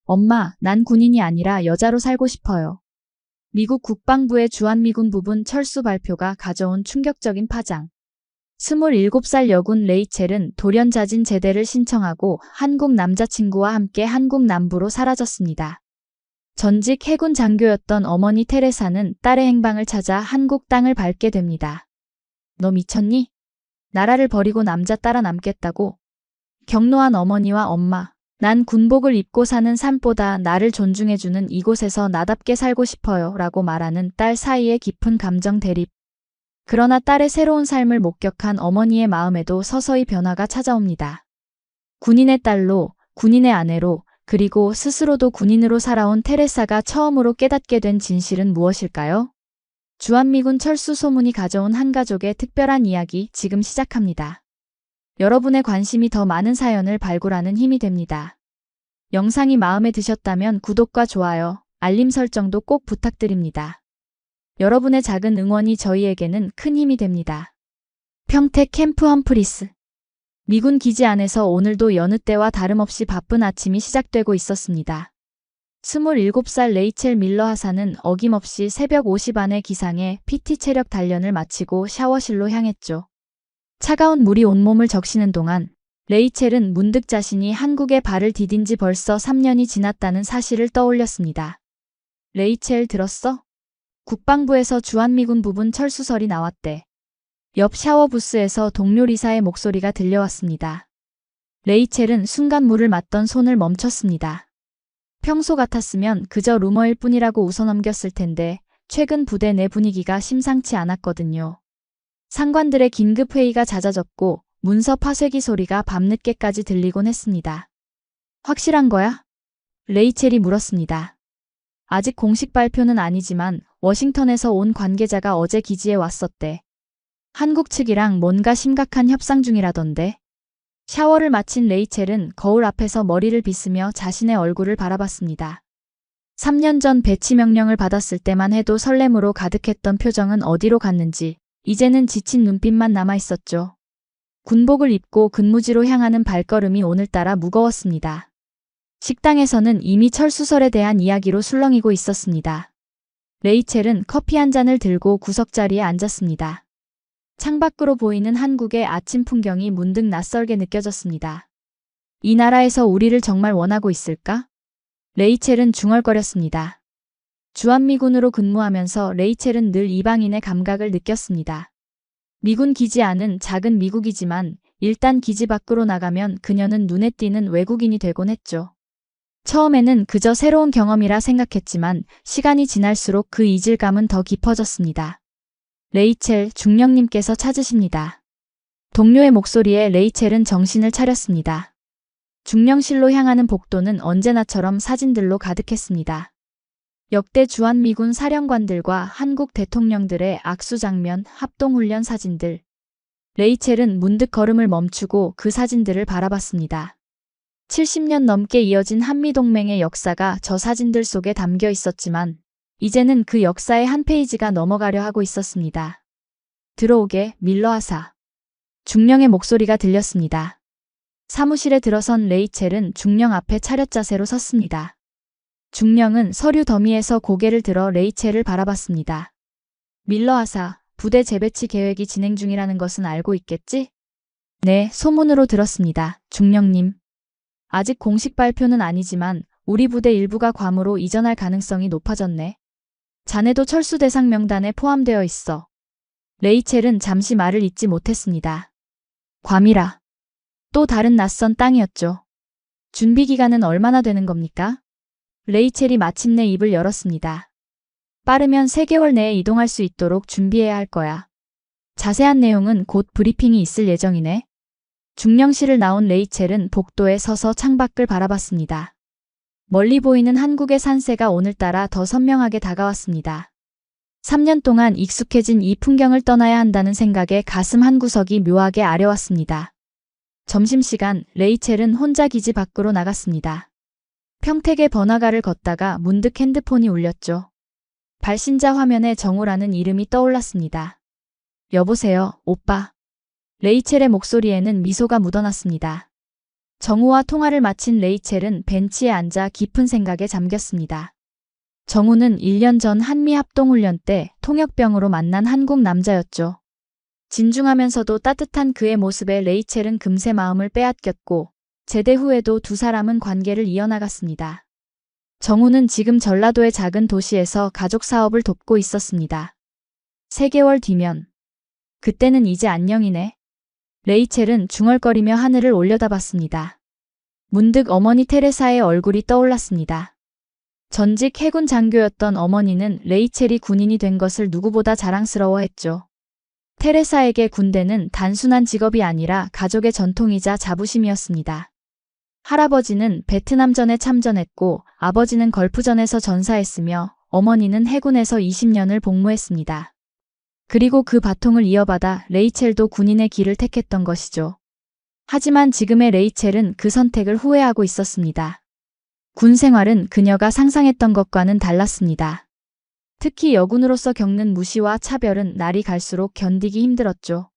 엄마, 난 군인이 아니라 여자로 살고 싶어요. 미국 국방부의 주한미군 부분 철수 발표가 가져온 충격적인 파장. 27살 여군 레이첼은 돌연자진 제대를 신청하고 한국 남자친구와 함께 한국 남부로 사라졌습니다. 전직 해군 장교였던 어머니 테레사는 딸의 행방을 찾아 한국 땅을 밟게 됩니다. 너 미쳤니? 나라를 버리고 남자 따라 남겠다고? 격노한 어머니와 엄마. 난 군복을 입고 사는 삶보다 나를 존중해주는 이곳에서 나답게 살고 싶어요 라고 말하는 딸 사이의 깊은 감정 대립. 그러나 딸의 새로운 삶을 목격한 어머니의 마음에도 서서히 변화가 찾아옵니다. 군인의 딸로, 군인의 아내로, 그리고 스스로도 군인으로 살아온 테레사가 처음으로 깨닫게 된 진실은 무엇일까요? 주한미군 철수 소문이 가져온 한 가족의 특별한 이야기 지금 시작합니다. 여러분의 관심이 더 많은 사연을 발굴하는 힘이 됩니다. 영상이 마음에 드셨다면 구독과 좋아요, 알림 설정도 꼭 부탁드립니다. 여러분의 작은 응원이 저희에게는 큰 힘이 됩니다. 평택 캠프 험프리스. 미군 기지 안에서 오늘도 여느 때와 다름없이 바쁜 아침이 시작되고 있었습니다. 27살 레이첼 밀러 하사는 어김없이 새벽 5시 반에 기상해 PT 체력 단련을 마치고 샤워실로 향했죠. 차가운 물이 온몸을 적시는 동안 레이첼은 문득 자신이 한국에 발을 디딘 지 벌써 3년이 지났다는 사실을 떠올렸습니다. 레이첼 들었어? 국방부에서 주한미군 부분 철수설이 나왔대. 옆 샤워 부스에서 동료 리사의 목소리가 들려왔습니다. 레이첼은 순간 물을 맞던 손을 멈췄습니다. 평소 같았으면 그저 루머일 뿐이라고 웃어넘겼을 텐데 최근 부대 내 분위기가 심상치 않았거든요. 상관들의 긴급 회의가 잦아졌고 문서 파쇄기 소리가 밤늦게까지 들리곤 했습니다. 확실한 거야? 레이첼이 물었습니다. 아직 공식 발표는 아니지만 워싱턴에서 온 관계자가 어제 기지에 왔었대. 한국 측이랑 뭔가 심각한 협상 중이라던데. 샤워를 마친 레이첼은 거울 앞에서 머리를 빗으며 자신의 얼굴을 바라봤습니다. 3년 전 배치 명령을 받았을 때만 해도 설렘으로 가득했던 표정은 어디로 갔는지 이제는 지친 눈빛만 남아있었죠. 군복을 입고 근무지로 향하는 발걸음이 오늘따라 무거웠습니다. 식당에서는 이미 철수설에 대한 이야기로 술렁이고 있었습니다. 레이첼은 커피 한 잔을 들고 구석자리에 앉았습니다. 창밖으로 보이는 한국의 아침 풍경이 문득 낯설게 느껴졌습니다. 이 나라에서 우리를 정말 원하고 있을까? 레이첼은 중얼거렸습니다. 주한미군으로 근무하면서 레이첼은 늘 이방인의 감각을 느꼈습니다. 미군 기지 안은 작은 미국이지만 일단 기지 밖으로 나가면 그녀는 눈에 띄는 외국인이 되곤 했죠. 처음에는 그저 새로운 경험이라 생각했지만 시간이 지날수록 그 이질감은 더 깊어졌습니다. 레이첼, 중령님께서 찾으십니다. 동료의 목소리에 레이첼은 정신을 차렸습니다. 중령실로 향하는 복도는 언제나처럼 사진들로 가득했습니다. 역대 주한미군 사령관들과 한국 대통령들의 악수 장면, 합동훈련 사진들. 레이첼은 문득 걸음을 멈추고 그 사진들을 바라봤습니다. 70년 넘게 이어진 한미동맹의 역사가 저 사진들 속에 담겨 있었지만 이제는 그 역사의 한 페이지가 넘어가려 하고 있었습니다. 들어오게, 밀러 하사. 중령의 목소리가 들렸습니다. 사무실에 들어선 레이첼은 중령 앞에 차렷 자세로 섰습니다. 중령은 서류 더미에서 고개를 들어 레이첼을 바라봤습니다. 밀러 하사, 부대 재배치 계획이 진행 중이라는 것은 알고 있겠지? 네, 소문으로 들었습니다. 중령님. 아직 공식 발표는 아니지만 우리 부대 일부가 괌으로 이전할 가능성이 높아졌네. 자네도 철수 대상 명단에 포함되어 있어. 레이첼은 잠시 말을 잇지 못했습니다. 괌이라. 또 다른 낯선 땅이었죠. 준비 기간은 얼마나 되는 겁니까? 레이첼이 마침내 입을 열었습니다. 빠르면 3개월 내에 이동할 수 있도록 준비해야 할 거야. 자세한 내용은 곧 브리핑이 있을 예정이네. 중령실을 나온 레이첼은 복도에 서서 창밖을 바라봤습니다. 멀리 보이는 한국의 산세가 오늘따라 더 선명하게 다가왔습니다. 3년 동안 익숙해진 이 풍경을 떠나야 한다는 생각에 가슴 한구석이 묘하게 아려왔습니다. 점심시간, 레이첼은 혼자 기지 밖으로 나갔습니다. 평택의 번화가를 걷다가 문득 핸드폰이 울렸죠. 발신자 화면에 정우라는 이름이 떠올랐습니다. 여보세요, 오빠. 레이첼의 목소리에는 미소가 묻어났습니다. 정우와 통화를 마친 레이첼은 벤치에 앉아 깊은 생각에 잠겼습니다. 정우는 1년 전 한미합동훈련 때 통역병으로 만난 한국 남자였죠. 진중하면서도 따뜻한 그의 모습에 레이첼은 금세 마음을 빼앗겼고 제대 후에도 두 사람은 관계를 이어나갔습니다. 정우는 지금 전라도의 작은 도시에서 가족 사업을 돕고 있었습니다. 3개월 뒤면 그때는 이제 안녕이네. 레이첼은 중얼거리며 하늘을 올려다봤습니다. 문득 어머니 테레사의 얼굴이 떠올랐습니다. 전직 해군 장교였던 어머니는 레이첼이 군인이 된 것을 누구보다 자랑스러워했죠. 테레사에게 군대는 단순한 직업이 아니라 가족의 전통이자 자부심이었습니다. 할아버지는 베트남전에 참전했고 아버지는 걸프전에서 전사했으며 어머니는 해군에서 20년을 복무했습니다. 그리고 그 바통을 이어받아 레이첼도 군인의 길을 택했던 것이죠. 하지만 지금의 레이첼은 그 선택을 후회하고 있었습니다. 군 생활은 그녀가 상상했던 것과는 달랐습니다. 특히 여군으로서 겪는 무시와 차별은 날이 갈수록 견디기 힘들었죠.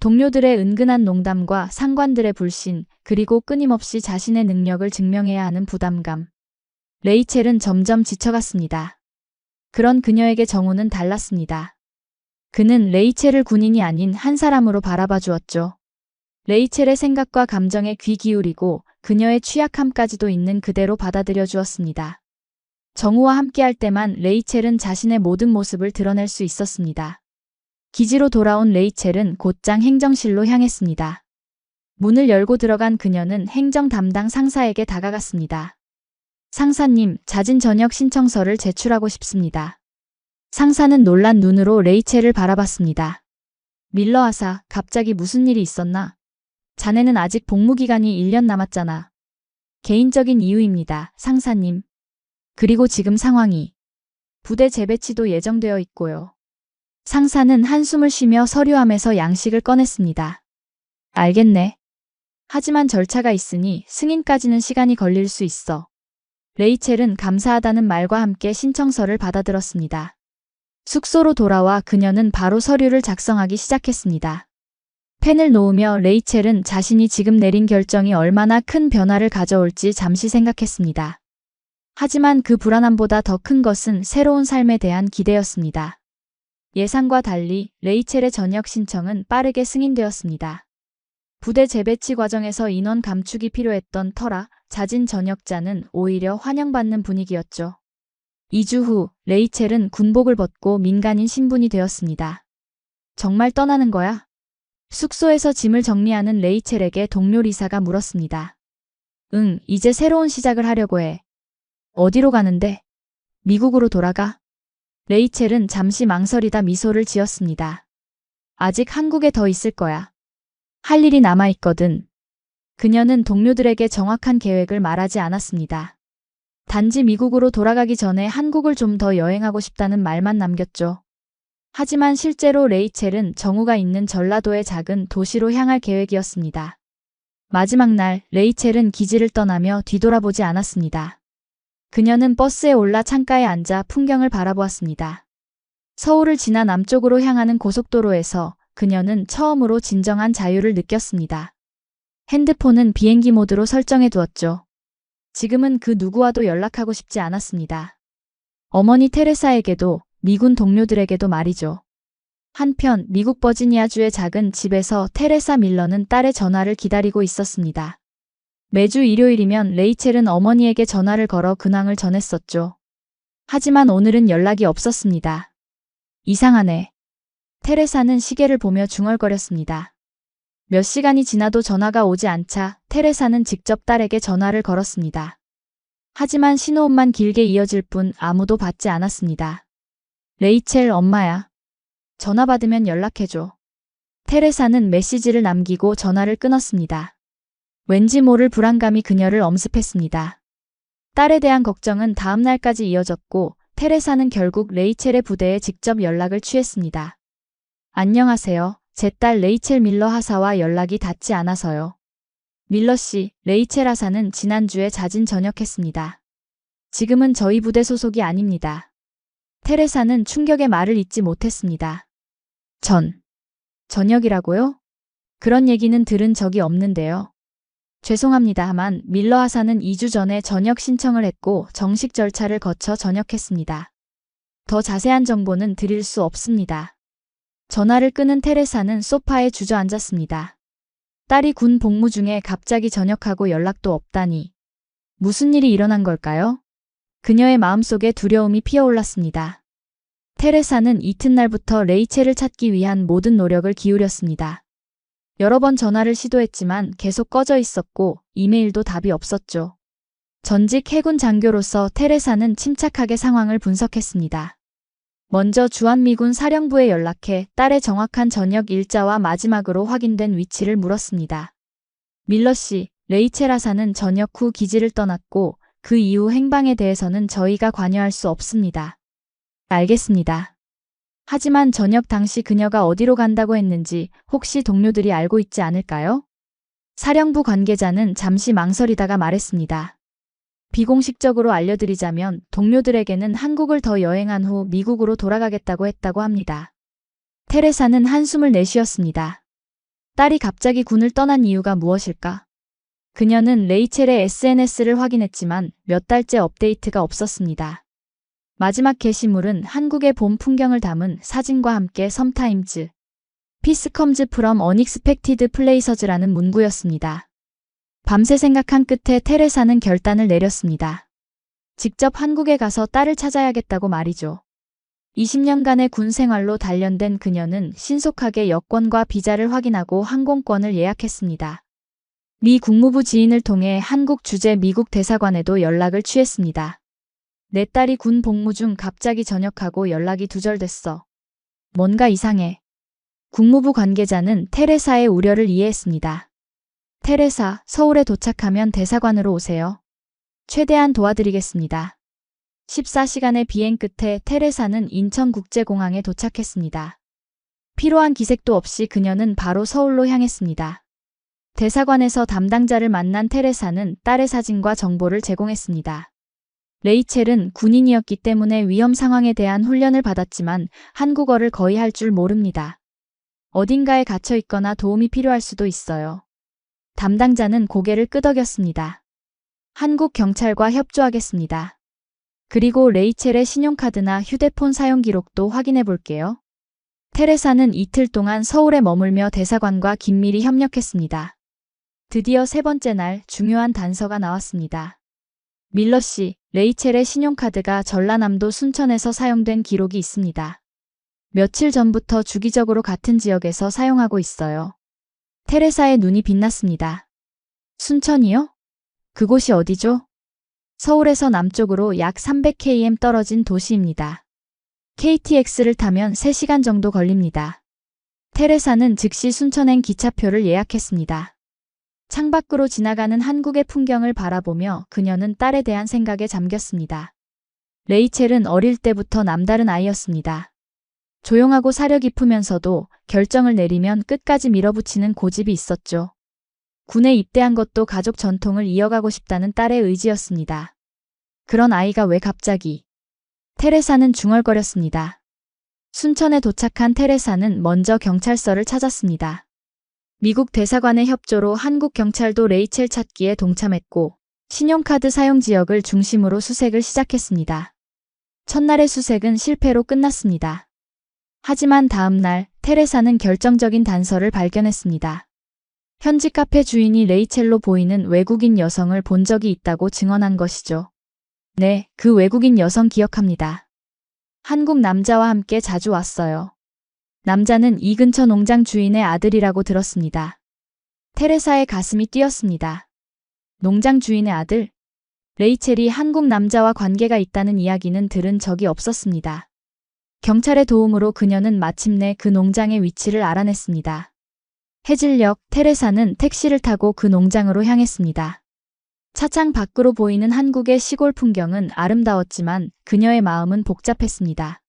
동료들의 은근한 농담과 상관들의 불신, 그리고 끊임없이 자신의 능력을 증명해야 하는 부담감. 레이첼은 점점 지쳐갔습니다. 그런 그녀에게 정우는 달랐습니다. 그는 레이첼을 군인이 아닌 한 사람으로 바라봐 주었죠. 레이첼의 생각과 감정에 귀 기울이고 그녀의 취약함까지도 있는 그대로 받아들여 주었습니다. 정우와 함께할 때만 레이첼은 자신의 모든 모습을 드러낼 수 있었습니다. 기지로 돌아온 레이첼은 곧장 행정실로 향했습니다. 문을 열고 들어간 그녀는 행정 담당 상사에게 다가갔습니다. 상사님, 자진 전역 신청서를 제출하고 싶습니다. 상사는 놀란 눈으로 레이첼을 바라봤습니다. 밀러 하사, 갑자기 무슨 일이 있었나? 자네는 아직 복무기간이 1년 남았잖아. 개인적인 이유입니다, 상사님. 그리고 지금 상황이 부대 재배치도 예정되어 있고요. 상사는 한숨을 쉬며 서류함에서 양식을 꺼냈습니다. 알겠네. 하지만 절차가 있으니 승인까지는 시간이 걸릴 수 있어. 레이첼은 감사하다는 말과 함께 신청서를 받아들었습니다. 숙소로 돌아와 그녀는 바로 서류를 작성하기 시작했습니다. 펜을 놓으며 레이첼은 자신이 지금 내린 결정이 얼마나 큰 변화를 가져올지 잠시 생각했습니다. 하지만 그 불안함보다 더 큰 것은 새로운 삶에 대한 기대였습니다. 예상과 달리 레이첼의 전역 신청은 빠르게 승인되었습니다. 부대 재배치 과정에서 인원 감축이 필요했던 터라 자진 전역자는 오히려 환영받는 분위기였죠. 2주 후 레이첼은 군복을 벗고 민간인 신분이 되었습니다. 정말 떠나는 거야? 숙소에서 짐을 정리하는 레이첼에게 동료 리사가 물었습니다. 응, 이제 새로운 시작을 하려고 해. 어디로 가는데? 미국으로 돌아가? 레이첼은 잠시 망설이다 미소를 지었습니다. 아직 한국에 더 있을 거야. 할 일이 남아있거든. 그녀는 동료들에게 정확한 계획을 말하지 않았습니다. 단지 미국으로 돌아가기 전에 한국을 좀 더 여행하고 싶다는 말만 남겼죠. 하지만 실제로 레이첼은 정우가 있는 전라도의 작은 도시로 향할 계획이었습니다. 마지막 날 레이첼은 기지를 떠나며 뒤돌아보지 않았습니다. 그녀는 버스에 올라 창가에 앉아 풍경을 바라보았습니다. 서울을 지나 남쪽으로 향하는 고속도로에서 그녀는 처음으로 진정한 자유를 느꼈습니다. 핸드폰은 비행기 모드로 설정해 두었죠. 지금은 그 누구와도 연락하고 싶지 않았습니다. 어머니 테레사에게도 미군 동료들에게도 말이죠. 한편 미국 버지니아주의 작은 집에서 테레사 밀러는 딸의 전화를 기다리고 있었습니다. 매주 일요일이면 레이첼은 어머니에게 전화를 걸어 근황을 전했었죠. 하지만 오늘은 연락이 없었습니다. 이상하네. 테레사는 시계를 보며 중얼거렸습니다. 몇 시간이 지나도 전화가 오지 않자 테레사는 직접 딸에게 전화를 걸었습니다. 하지만 신호음만 길게 이어질 뿐 아무도 받지 않았습니다. 레이첼, 엄마야. 전화 받으면 연락해줘. 테레사는 메시지를 남기고 전화를 끊었습니다. 왠지 모를 불안감이 그녀를 엄습했습니다. 딸에 대한 걱정은 다음 날까지 이어졌고 테레사는 결국 레이첼의 부대에 직접 연락을 취했습니다. 안녕하세요. 제 딸 레이첼 밀러 하사와 연락이 닿지 않아서요. 밀러 씨, 레이첼 하사는 지난주에 자진 전역했습니다. 지금은 저희 부대 소속이 아닙니다. 테레사는 충격의 말을 잇지 못했습니다. 전역이라고요? 그런 얘기는 들은 적이 없는데요. 죄송합니다만 밀러 하사는 2주 전에 전역 신청을 했고 정식 절차를 거쳐 전역했습니다. 더 자세한 정보는 드릴 수 없습니다. 전화를 끊은 테레사는 소파에 주저앉았습니다. 딸이 군 복무 중에 갑자기 전역하고 연락도 없다니. 무슨 일이 일어난 걸까요? 그녀의 마음속에 두려움이 피어올랐습니다. 테레사는 이튿날부터 레이첼을 찾기 위한 모든 노력을 기울였습니다. 여러 번 전화를 시도했지만 계속 꺼져 있었고 이메일도 답이 없었죠. 전직 해군 장교로서 테레사는 침착하게 상황을 분석했습니다. 먼저 주한미군 사령부에 연락해 딸의 정확한 전역 일자와 마지막으로 확인된 위치를 물었습니다. 밀러 씨, 레이첼 하사는 전역 후 기지를 떠났고 그 이후 행방에 대해서는 저희가 관여할 수 없습니다. 알겠습니다. 하지만 전역 당시 그녀가 어디로 간다고 했는지 혹시 동료들이 알고 있지 않을까요? 사령부 관계자는 잠시 망설이다가 말했습니다. 비공식적으로 알려드리자면 동료들에게는 한국을 더 여행한 후 미국으로 돌아가겠다고 했다고 합니다. 테레사는 한숨을 내쉬었습니다. 딸이 갑자기 군을 떠난 이유가 무엇일까? 그녀는 레이첼의 SNS를 확인했지만 몇 달째 업데이트가 없었습니다. 마지막 게시물은 한국의 봄 풍경을 담은 사진과 함께 섬타임즈 Peace comes from unexpected placers라는 문구였습니다. 밤새 생각한 끝에 테레사는 결단을 내렸습니다. 직접 한국에 가서 딸을 찾아야겠다고 말이죠. 20년간의 군 생활로 단련된 그녀는 신속하게 여권과 비자를 확인하고 항공권을 예약했습니다. 미 국무부 지인을 통해 한국 주재 미국 대사관에도 연락을 취했습니다. 내 딸이 군 복무 중 갑자기 전역하고 연락이 두절됐어. 뭔가 이상해. 국무부 관계자는 테레사의 우려를 이해했습니다. 테레사, 서울에 도착하면 대사관으로 오세요. 최대한 도와드리겠습니다. 14시간의 비행 끝에 테레사는 인천국제공항에 도착했습니다. 필요한 기색도 없이 그녀는 바로 서울로 향했습니다. 대사관에서 담당자를 만난 테레사는 딸의 사진과 정보를 제공했습니다. 레이첼은 군인이었기 때문에 위험 상황에 대한 훈련을 받았지만 한국어를 거의 할 줄 모릅니다. 어딘가에 갇혀 있거나 도움이 필요할 수도 있어요. 담당자는 고개를 끄덕였습니다. 한국 경찰과 협조하겠습니다. 그리고 레이첼의 신용카드나 휴대폰 사용 기록도 확인해 볼게요. 테레사는 이틀 동안 서울에 머물며 대사관과 긴밀히 협력했습니다. 드디어 세 번째 날 중요한 단서가 나왔습니다. 밀러 씨, 레이첼의 신용카드가 전라남도 순천에서 사용된 기록이 있습니다. 며칠 전부터 주기적으로 같은 지역에서 사용하고 있어요. 테레사의 눈이 빛났습니다. 순천이요? 그곳이 어디죠? 서울에서 남쪽으로 약 300km 떨어진 도시입니다. KTX를 타면 3시간 정도 걸립니다. 테레사는 즉시 순천행 기차표를 예약했습니다. 창밖으로 지나가는 한국의 풍경을 바라보며 그녀는 딸에 대한 생각에 잠겼습니다. 레이첼은 어릴 때부터 남다른 아이였습니다. 조용하고 사려 깊으면서도 결정을 내리면 끝까지 밀어붙이는 고집이 있었죠. 군에 입대한 것도 가족 전통을 이어가고 싶다는 딸의 의지였습니다. 그런 아이가 왜 갑자기? 테레사는 중얼거렸습니다. 순천에 도착한 테레사는 먼저 경찰서를 찾았습니다. 미국 대사관의 협조로 한국 경찰도 레이첼 찾기에 동참했고 신용카드 사용 지역을 중심으로 수색을 시작했습니다. 첫날의 수색은 실패로 끝났습니다. 하지만 다음 날 테레사는 결정적인 단서를 발견했습니다. 현지 카페 주인이 레이첼로 보이는 외국인 여성을 본 적이 있다고 증언한 것이죠. 네, 그 외국인 여성 기억합니다. 한국 남자와 함께 자주 왔어요. 남자는 이 근처 농장 주인의 아들이라고 들었습니다. 테레사의 가슴이 뛰었습니다. 농장 주인의 아들? 레이첼이 한국 남자와 관계가 있다는 이야기는 들은 적이 없었습니다. 경찰의 도움으로 그녀는 마침내 그 농장의 위치를 알아냈습니다. 해질녘 테레사는 택시를 타고 그 농장으로 향했습니다. 차창 밖으로 보이는 한국의 시골 풍경은 아름다웠지만 그녀의 마음은 복잡했습니다.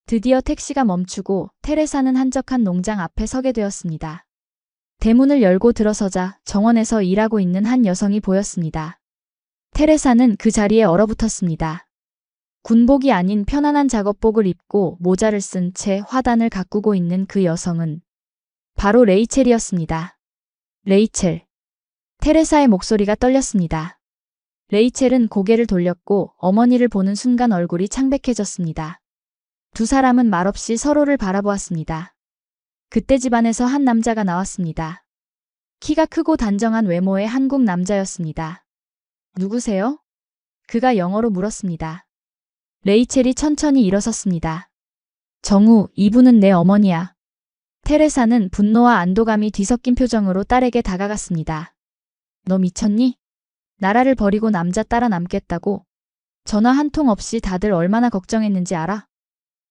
드디어 택시가 멈추고 테레사는 한적한 농장 앞에 서게 되었습니다. 대문을 열고 들어서자 정원에서 일하고 있는 한 여성이 보였습니다. 테레사는 그 자리에 얼어붙었습니다. 군복이 아닌 편안한 작업복을 입고 모자를 쓴 채 화단을 가꾸고 있는 그 여성은 바로 레이첼이었습니다. 레이첼. 테레사의 목소리가 떨렸습니다. 레이첼은 고개를 돌렸고 어머니를 보는 순간 얼굴이 창백해졌습니다. 두 사람은 말없이 서로를 바라보았습니다. 그때 집안에서 한 남자가 나왔습니다. 키가 크고 단정한 외모의 한국 남자였습니다. 누구세요? 그가 영어로 물었습니다. 레이첼이 천천히 일어섰습니다. 정우, 이분은 내 어머니야. 테레사는 분노와 안도감이 뒤섞인 표정으로 딸에게 다가갔습니다. 너 미쳤니? 나라를 버리고 남자 따라 남겠다고? 전화 한 통 없이 다들 얼마나 걱정했는지 알아?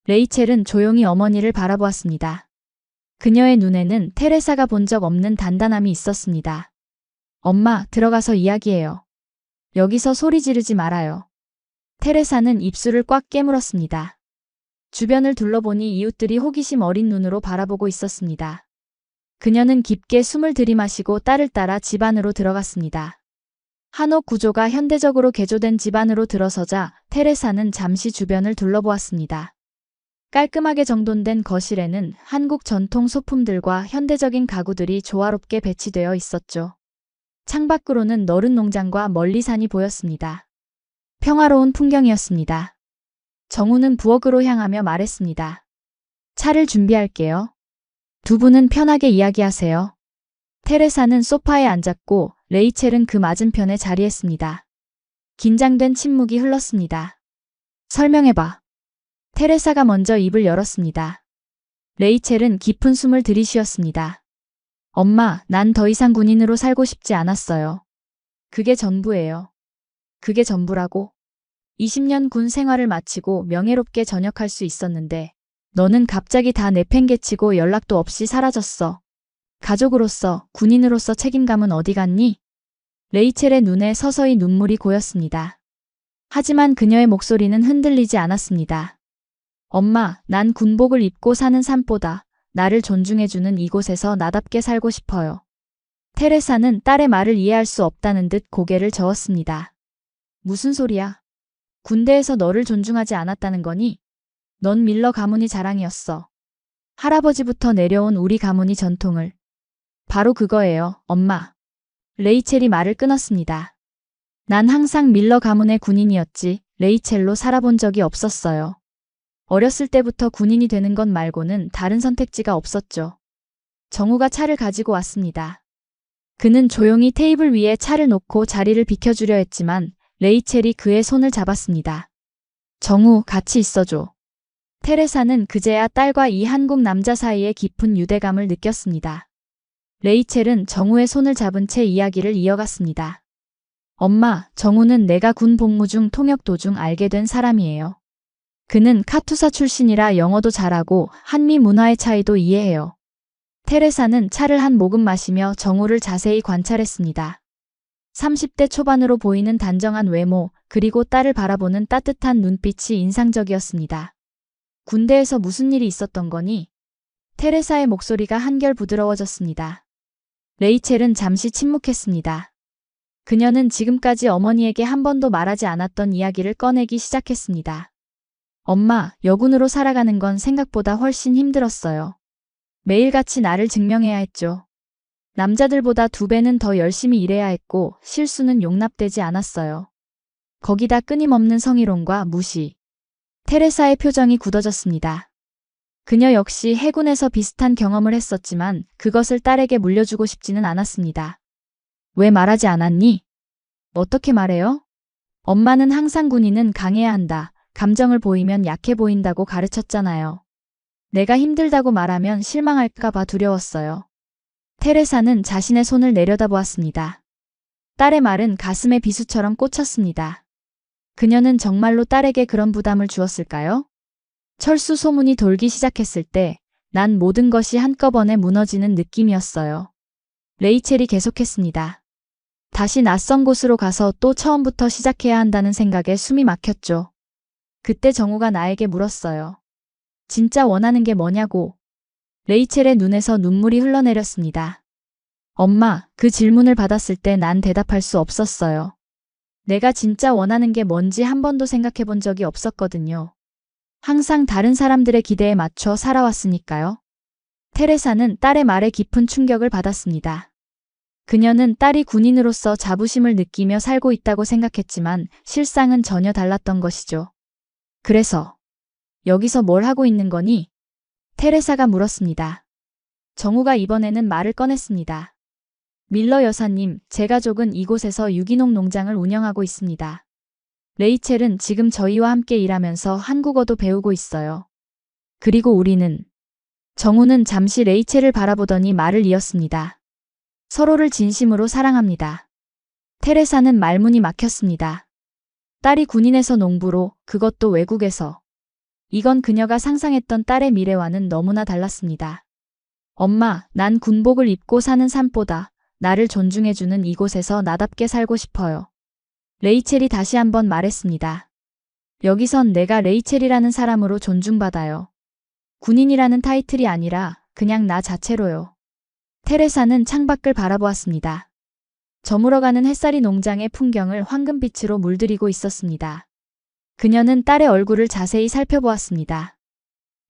레이첼은 조용히 어머니를 바라보았습니다. 그녀의 눈에는 테레사가 본 적 없는 단단함이 있었습니다. 엄마, 들어가서 이야기해요. 여기서 소리 지르지 말아요. 테레사는 입술을 꽉 깨물었습니다. 주변을 둘러보니 이웃들이 호기심 어린 눈으로 바라보고 있었습니다. 그녀는 깊게 숨을 들이마시고 딸을 따라 집 안으로 들어갔습니다. 한옥 구조가 현대적으로 개조된 집 안으로 들어서자 테레사는 잠시 주변을 둘러보았습니다. 깔끔하게 정돈된 거실에는 한국 전통 소품들과 현대적인 가구들이 조화롭게 배치되어 있었죠. 창밖으로는 너른 농장과 멀리 산이 보였습니다. 평화로운 풍경이었습니다. 정우는 부엌으로 향하며 말했습니다. 차를 준비할게요. 두 분은 편하게 이야기하세요. 테레사는 소파에 앉았고 레이첼은 그 맞은편에 자리했습니다. 긴장된 침묵이 흘렀습니다. 설명해봐. 테레사가 먼저 입을 열었습니다. 레이첼은 깊은 숨을 들이쉬었습니다. 엄마, 난 더 이상 군인으로 살고 싶지 않았어요. 그게 전부예요. 그게 전부라고? 20년 군 생활을 마치고 명예롭게 전역할 수 있었는데 너는 갑자기 다 내팽개치고 연락도 없이 사라졌어. 가족으로서, 군인으로서 책임감은 어디 갔니? 레이첼의 눈에 서서히 눈물이 고였습니다. 하지만 그녀의 목소리는 흔들리지 않았습니다. 엄마, 난 군복을 입고 사는 삶보다 나를 존중해주는 이곳에서 나답게 살고 싶어요. 테레사는 딸의 말을 이해할 수 없다는 듯 고개를 저었습니다. 무슨 소리야? 군대에서 너를 존중하지 않았다는 거니? 넌 밀러 가문이 자랑이었어. 할아버지부터 내려온 우리 가문이 전통을. 바로 그거예요, 엄마. 레이첼이 말을 끊었습니다. 난 항상 밀러 가문의 군인이었지 레이첼로 살아본 적이 없었어요. 어렸을 때부터 군인이 되는 것 말고는 다른 선택지가 없었죠. 정우가 차를 가지고 왔습니다. 그는 조용히 테이블 위에 차를 놓고 자리를 비켜주려 했지만 레이첼이 그의 손을 잡았습니다. 정우, 같이 있어줘. 테레사는 그제야 딸과 이 한국 남자 사이에 깊은 유대감을 느꼈습니다. 레이첼은 정우의 손을 잡은 채 이야기를 이어갔습니다. 엄마, 정우는 내가 군 복무 중 통역 도중 알게 된 사람이에요. 그는 카투사 출신이라 영어도 잘하고 한미 문화의 차이도 이해해요. 테레사는 차를 한 모금 마시며 정우를 자세히 관찰했습니다. 30대 초반으로 보이는 단정한 외모, 그리고 딸을 바라보는 따뜻한 눈빛이 인상적이었습니다. 군대에서 무슨 일이 있었던 거니? 테레사의 목소리가 한결 부드러워졌습니다. 레이첼은 잠시 침묵했습니다. 그녀는 지금까지 어머니에게 한 번도 말하지 않았던 이야기를 꺼내기 시작했습니다. 엄마, 여군으로 살아가는 건 생각보다 훨씬 힘들었어요. 매일같이 나를 증명해야 했죠. 남자들보다 2배는 더 열심히 일해야 했고 실수는 용납되지 않았어요. 거기다 끊임없는 성희롱과 무시. 테레사의 표정이 굳어졌습니다. 그녀 역시 해군에서 비슷한 경험을 했었지만 그것을 딸에게 물려주고 싶지는 않았습니다. 왜 말하지 않았니? 어떻게 말해요? 엄마는 항상 군인은 강해야 한다. 감정을 보이면 약해 보인다고 가르쳤잖아요. 내가 힘들다고 말하면 실망할까 봐 두려웠어요. 테레사는 자신의 손을 내려다보았습니다. 딸의 말은 가슴에 비수처럼 꽂혔습니다. 그녀는 정말로 딸에게 그런 부담을 주었을까요? 철수 소문이 돌기 시작했을 때 난 모든 것이 한꺼번에 무너지는 느낌이었어요. 레이첼이 계속했습니다. 다시 낯선 곳으로 가서 또 처음부터 시작해야 한다는 생각에 숨이 막혔죠. 그때 정우가 나에게 물었어요. 진짜 원하는 게 뭐냐고. 레이첼의 눈에서 눈물이 흘러내렸습니다. 엄마, 그 질문을 받았을 때 난 대답할 수 없었어요. 내가 진짜 원하는 게 뭔지 한 번도 생각해 본 적이 없었거든요. 항상 다른 사람들의 기대에 맞춰 살아왔으니까요. 테레사는 딸의 말에 깊은 충격을 받았습니다. 그녀는 딸이 군인으로서 자부심을 느끼며 살고 있다고 생각했지만 실상은 전혀 달랐던 것이죠. 그래서 여기서 뭘 하고 있는 거니? 테레사가 물었습니다. 정우가 이번에는 말을 꺼냈습니다. 밀러 여사님, 제 가족은 이곳에서 유기농 농장을 운영하고 있습니다. 레이첼은 지금 저희와 함께 일하면서 한국어도 배우고 있어요. 그리고 우리는 정우는 잠시 레이첼을 바라보더니 말을 이었습니다. 서로를 진심으로 사랑합니다. 테레사는 말문이 막혔습니다. 딸이 군인에서 농부로, 그것도 외국에서. 이건 그녀가 상상했던 딸의 미래와는 너무나 달랐습니다. 엄마, 난 군복을 입고 사는 삶보다 나를 존중해주는 이곳에서 나답게 살고 싶어요. 레이첼이 다시 한번 말했습니다. 여기선 내가 레이첼이라는 사람으로 존중받아요. 군인이라는 타이틀이 아니라 그냥 나 자체로요. 테레사는 창밖을 바라보았습니다. 저물어가는 햇살이 농장의 풍경을 황금빛으로 물들이고 있었습니다. 그녀는 딸의 얼굴을 자세히 살펴보았습니다.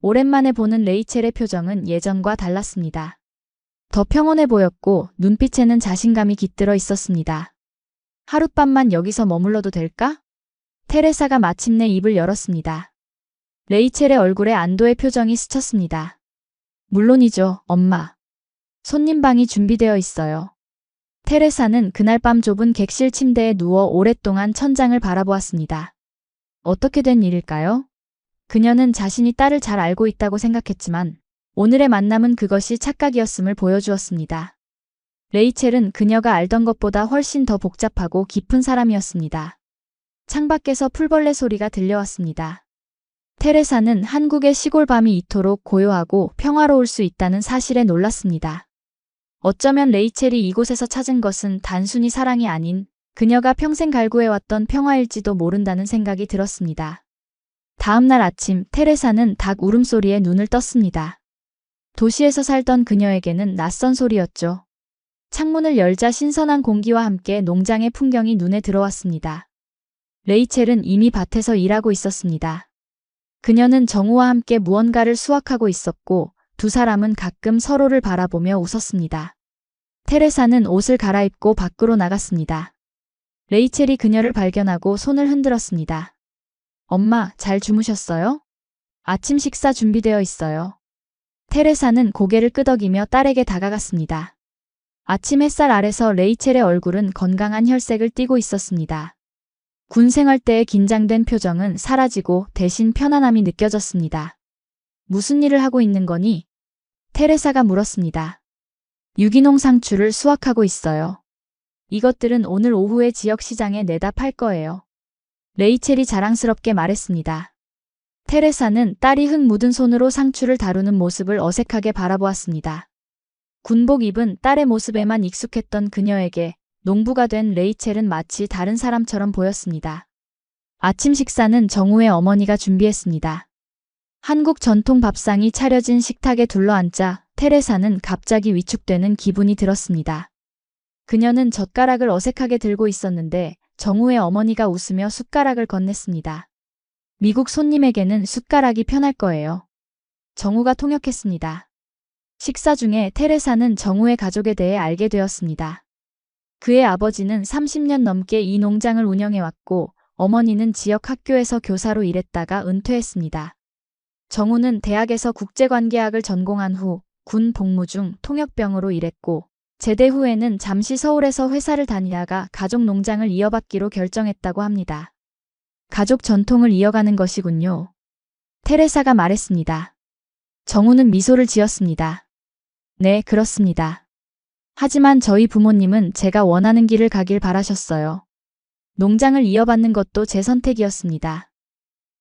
오랜만에 보는 레이첼의 표정은 예전과 달랐습니다. 더 평온해 보였고 눈빛에는 자신감이 깃들어 있었습니다. 하룻밤만 여기서 머물러도 될까? 테레사가 마침내 입을 열었습니다. 레이첼의 얼굴에 안도의 표정이 스쳤습니다. 물론이죠, 엄마. 손님방이 준비되어 있어요. 테레사는 그날 밤 좁은 객실 침대에 누워 오랫동안 천장을 바라보았습니다. 어떻게 된 일일까요? 그녀는 자신이 딸을 잘 알고 있다고 생각했지만 오늘의 만남은 그것이 착각이었음을 보여주었습니다. 레이첼은 그녀가 알던 것보다 훨씬 더 복잡하고 깊은 사람이었습니다. 창밖에서 풀벌레 소리가 들려왔습니다. 테레사는 한국의 시골 밤이 이토록 고요하고 평화로울 수 있다는 사실에 놀랐습니다. 어쩌면 레이첼이 이곳에서 찾은 것은 단순히 사랑이 아닌 그녀가 평생 갈구해왔던 평화일지도 모른다는 생각이 들었습니다. 다음 날 아침 테레사는 닭 울음소리에 눈을 떴습니다. 도시에서 살던 그녀에게는 낯선 소리였죠. 창문을 열자 신선한 공기와 함께 농장의 풍경이 눈에 들어왔습니다. 레이첼은 이미 밭에서 일하고 있었습니다. 그녀는 정우와 함께 무언가를 수확하고 있었고 두 사람은 가끔 서로를 바라보며 웃었습니다. 테레사는 옷을 갈아입고 밖으로 나갔습니다. 레이첼이 그녀를 발견하고 손을 흔들었습니다. 엄마, 잘 주무셨어요? 아침 식사 준비되어 있어요. 테레사는 고개를 끄덕이며 딸에게 다가갔습니다. 아침 햇살 아래서 레이첼의 얼굴은 건강한 혈색을 띠고 있었습니다. 군 생활 때의 긴장된 표정은 사라지고 대신 편안함이 느껴졌습니다. 무슨 일을 하고 있는 거니? 테레사가 물었습니다. 유기농 상추를 수확하고 있어요. 이것들은 오늘 오후에 지역 시장에 내다 팔 거예요. 레이첼이 자랑스럽게 말했습니다. 테레사는 딸이 흙 묻은 손으로 상추를 다루는 모습을 어색하게 바라보았습니다. 군복 입은 딸의 모습에만 익숙했던 그녀에게 농부가 된 레이첼은 마치 다른 사람처럼 보였습니다. 아침 식사는 정우의 어머니가 준비했습니다. 한국 전통 밥상이 차려진 식탁에 둘러앉자 테레사는 갑자기 위축되는 기분이 들었습니다. 그녀는 젓가락을 어색하게 들고 있었는데 정우의 어머니가 웃으며 숟가락을 건넸습니다. 미국 손님에게는 숟가락이 편할 거예요. 정우가 통역했습니다. 식사 중에 테레사는 정우의 가족에 대해 알게 되었습니다. 그의 아버지는 30년 넘게 이 농장을 운영해왔고 어머니는 지역 학교에서 교사로 일했다가 은퇴했습니다. 정우는 대학에서 국제관계학을 전공한 후 군 복무 중 통역병으로 일했고 제대 후에는 잠시 서울에서 회사를 다니다가 가족 농장을 이어받기로 결정했다고 합니다. 가족 전통을 이어가는 것이군요. 테레사가 말했습니다. 정우는 미소를 지었습니다. 네, 그렇습니다. 하지만 저희 부모님은 제가 원하는 길을 가길 바라셨어요. 농장을 이어받는 것도 제 선택이었습니다.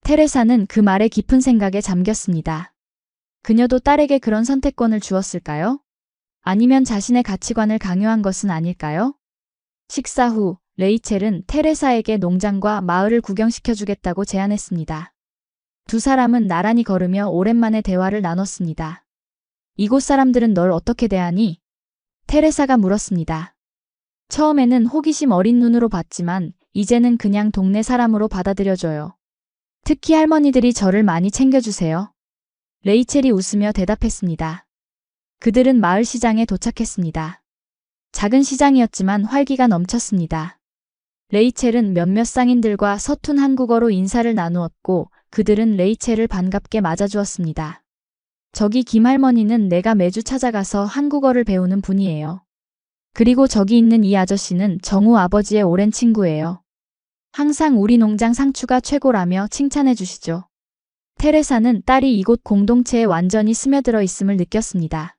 테레사는 그 말에 깊은 생각에 잠겼습니다. 그녀도 딸에게 그런 선택권을 주었을까요? 아니면 자신의 가치관을 강요한 것은 아닐까요? 식사 후 레이첼은 테레사에게 농장과 마을을 구경시켜주겠다고 제안했습니다. 두 사람은 나란히 걸으며 오랜만에 대화를 나눴습니다. 이곳 사람들은 널 어떻게 대하니? 테레사가 물었습니다. 처음에는 호기심 어린 눈으로 봤지만 이제는 그냥 동네 사람으로 받아들여줘요. 특히 할머니들이 저를 많이 챙겨주세요. 레이첼이 웃으며 대답했습니다. 그들은 마을 시장에 도착했습니다. 작은 시장이었지만 활기가 넘쳤습니다. 레이첼은 몇몇 상인들과 서툰 한국어로 인사를 나누었고 그들은 레이첼을 반갑게 맞아주었습니다. 저기 김할머니는 내가 매주 찾아가서 한국어를 배우는 분이에요. 그리고 저기 있는 이 아저씨는 정우 아버지의 오랜 친구예요. 항상 우리 농장 상추가 최고라며 칭찬해 주시죠. 테레사는 딸이 이곳 공동체에 완전히 스며들어 있음을 느꼈습니다.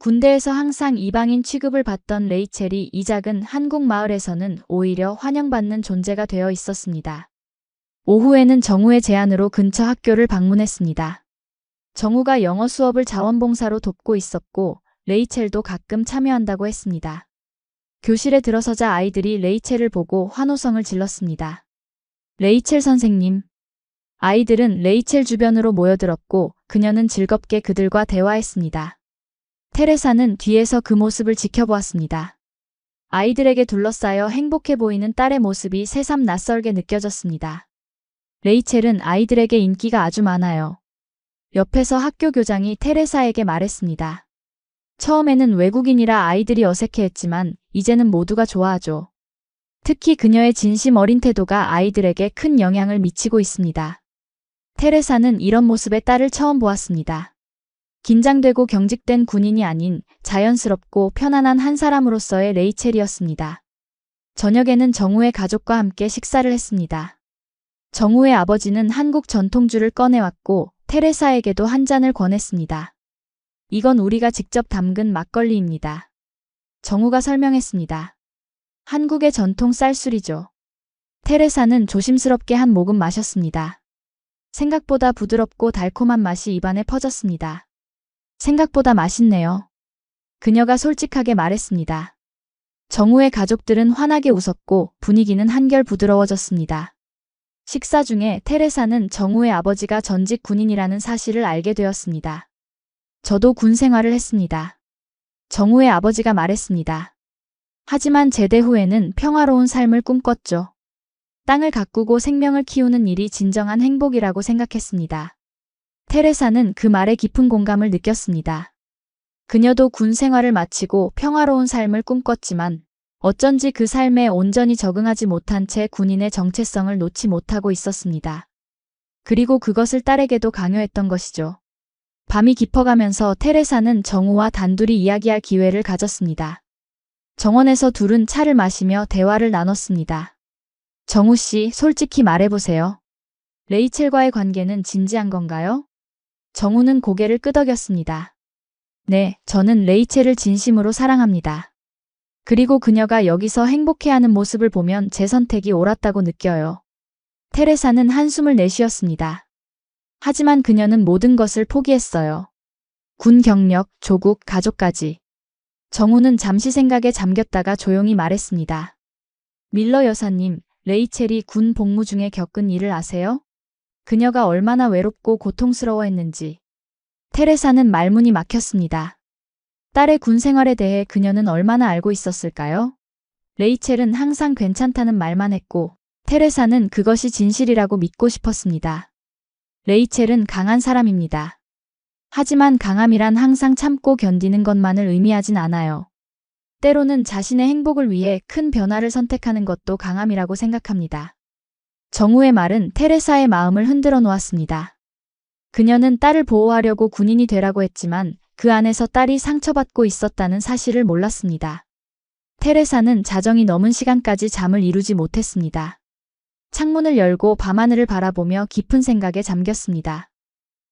군대에서 항상 이방인 취급을 받던 레이첼이 이 작은 한국 마을에서는 오히려 환영받는 존재가 되어 있었습니다. 오후에는 정우의 제안으로 근처 학교를 방문했습니다. 정우가 영어 수업을 자원봉사로 돕고 있었고 레이첼도 가끔 참여한다고 했습니다. 교실에 들어서자 아이들이 레이첼을 보고 환호성을 질렀습니다. 레이첼 선생님. 아이들은 레이첼 주변으로 모여들었고 그녀는 즐겁게 그들과 대화했습니다. 테레사는 뒤에서 그 모습을 지켜보았습니다. 아이들에게 둘러싸여 행복해 보이는 딸의 모습이 새삼 낯설게 느껴졌습니다. 레이첼은 아이들에게 인기가 아주 많아요. 옆에서 학교 교장이 테레사에게 말했습니다. 처음에는 외국인이라 아이들이 어색해했지만 이제는 모두가 좋아하죠. 특히 그녀의 진심 어린 태도가 아이들에게 큰 영향을 미치고 있습니다. 테레사는 이런 모습의 딸을 처음 보았습니다. 긴장되고 경직된 군인이 아닌 자연스럽고 편안한 한 사람으로서의 레이첼이었습니다. 저녁에는 정우의 가족과 함께 식사를 했습니다. 정우의 아버지는 한국 전통주를 꺼내왔고 테레사에게도 한 잔을 권했습니다. 이건 우리가 직접 담근 막걸리입니다. 정우가 설명했습니다. 한국의 전통 쌀술이죠. 테레사는 조심스럽게 한 모금 마셨습니다. 생각보다 부드럽고 달콤한 맛이 입안에 퍼졌습니다. 생각보다 맛있네요. 그녀가 솔직하게 말했습니다. 정우의 가족들은 환하게 웃었고 분위기는 한결 부드러워졌습니다. 식사 중에 테레사는 정우의 아버지가 전직 군인이라는 사실을 알게 되었습니다. 저도 군 생활을 했습니다. 정우의 아버지가 말했습니다. 하지만 제대 후에는 평화로운 삶을 꿈꿨죠. 땅을 가꾸고 생명을 키우는 일이 진정한 행복이라고 생각했습니다. 테레사는 그 말에 깊은 공감을 느꼈습니다. 그녀도 군 생활을 마치고 평화로운 삶을 꿈꿨지만 어쩐지 그 삶에 온전히 적응하지 못한 채 군인의 정체성을 놓지 못하고 있었습니다. 그리고 그것을 딸에게도 강요했던 것이죠. 밤이 깊어가면서 테레사는 정우와 단둘이 이야기할 기회를 가졌습니다. 정원에서 둘은 차를 마시며 대화를 나눴습니다. 정우 씨, 솔직히 말해보세요. 레이첼과의 관계는 진지한 건가요? 정우는 고개를 끄덕였습니다. 네, 저는 레이첼을 진심으로 사랑합니다. 그리고 그녀가 여기서 행복해하는 모습을 보면 제 선택이 옳았다고 느껴요. 테레사는 한숨을 내쉬었습니다. 하지만 그녀는 모든 것을 포기했어요. 군 경력, 조국, 가족까지. 정우는 잠시 생각에 잠겼다가 조용히 말했습니다. 밀러 여사님, 레이첼이 군 복무 중에 겪은 일을 아세요? 그녀가 얼마나 외롭고 고통스러워했는지. 테레사는 말문이 막혔습니다. 딸의 군 생활에 대해 그녀는 얼마나 알고 있었을까요? 레이첼은 항상 괜찮다는 말만 했고 테레사는 그것이 진실이라고 믿고 싶었습니다. 레이첼은 강한 사람입니다. 하지만 강함이란 항상 참고 견디는 것만을 의미하진 않아요. 때로는 자신의 행복을 위해 큰 변화를 선택하는 것도 강함이라고 생각합니다. 정우의 말은 테레사의 마음을 흔들어 놓았습니다. 그녀는 딸을 보호하려고 군인이 되라고 했지만 그 안에서 딸이 상처받고 있었다는 사실을 몰랐습니다. 테레사는 자정이 넘은 시간까지 잠을 이루지 못했습니다. 창문을 열고 밤하늘을 바라보며 깊은 생각에 잠겼습니다.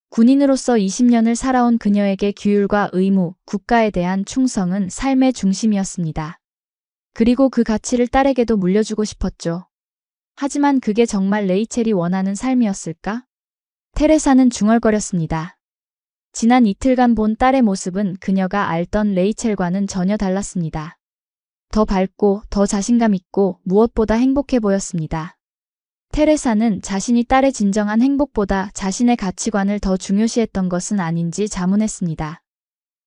군인으로서 20년을 살아온 그녀에게 규율과 의무, 국가에 대한 충성은 삶의 중심이었습니다. 그리고 그 가치를 딸에게도 물려주고 싶었죠. 하지만 그게 정말 레이첼이 원하는 삶이었을까? 테레사는 중얼거렸습니다. 지난 이틀간 본 딸의 모습은 그녀가 알던 레이첼과는 전혀 달랐습니다. 더 밝고 더 자신감 있고 무엇보다 행복해 보였습니다. 테레사는 자신이 딸의 진정한 행복보다 자신의 가치관을 더 중요시했던 것은 아닌지 자문했습니다.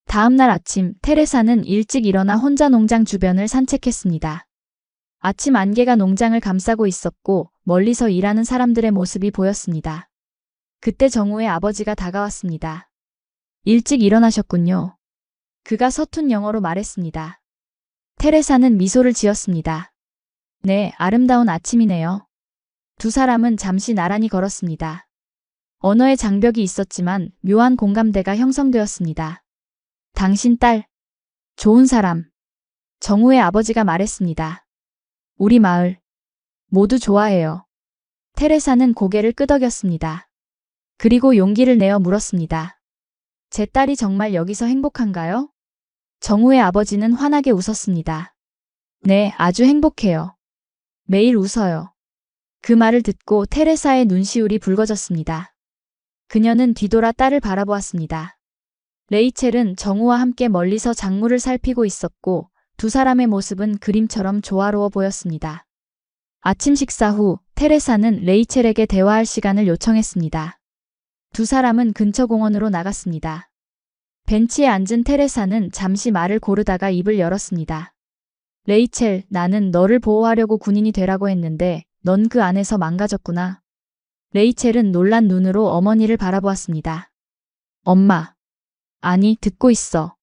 다음 날 아침, 테레사는 일찍 일어나 혼자 농장 주변을 산책했습니다. 아침 안개가 농장을 감싸고 있었고 멀리서 일하는 사람들의 모습이 보였습니다. 그때 정우의 아버지가 다가왔습니다. 일찍 일어나셨군요. 그가 서툰 영어로 말했습니다. 테레사는 미소를 지었습니다. 네, 아름다운 아침이네요. 두 사람은 잠시 나란히 걸었습니다. 언어의 장벽이 있었지만 묘한 공감대가 형성되었습니다. 당신 딸, 좋은 사람. 정우의 아버지가 말했습니다. 우리 마을, 모두 좋아해요. 테레사는 고개를 끄덕였습니다. 그리고 용기를 내어 물었습니다. 제 딸이 정말 여기서 행복한가요? 정우의 아버지는 환하게 웃었습니다. 네, 아주 행복해요. 매일 웃어요. 그 말을 듣고 테레사의 눈시울이 붉어졌습니다. 그녀는 뒤돌아 딸을 바라보았습니다. 레이첼은 정우와 함께 멀리서 작물을 살피고 있었고 두 사람의 모습은 그림처럼 조화로워 보였습니다. 아침 식사 후 테레사는 레이첼에게 대화할 시간을 요청했습니다. 두 사람은 근처 공원으로 나갔습니다. 벤치에 앉은 테레사는 잠시 말을 고르다가 입을 열었습니다. 레이첼, 나는 너를 보호하려고 군인이 되라고 했는데 넌 그 안에서 망가졌구나. 레이첼은 놀란 눈으로 어머니를 바라보았습니다. 엄마. 아니, 듣고 있어.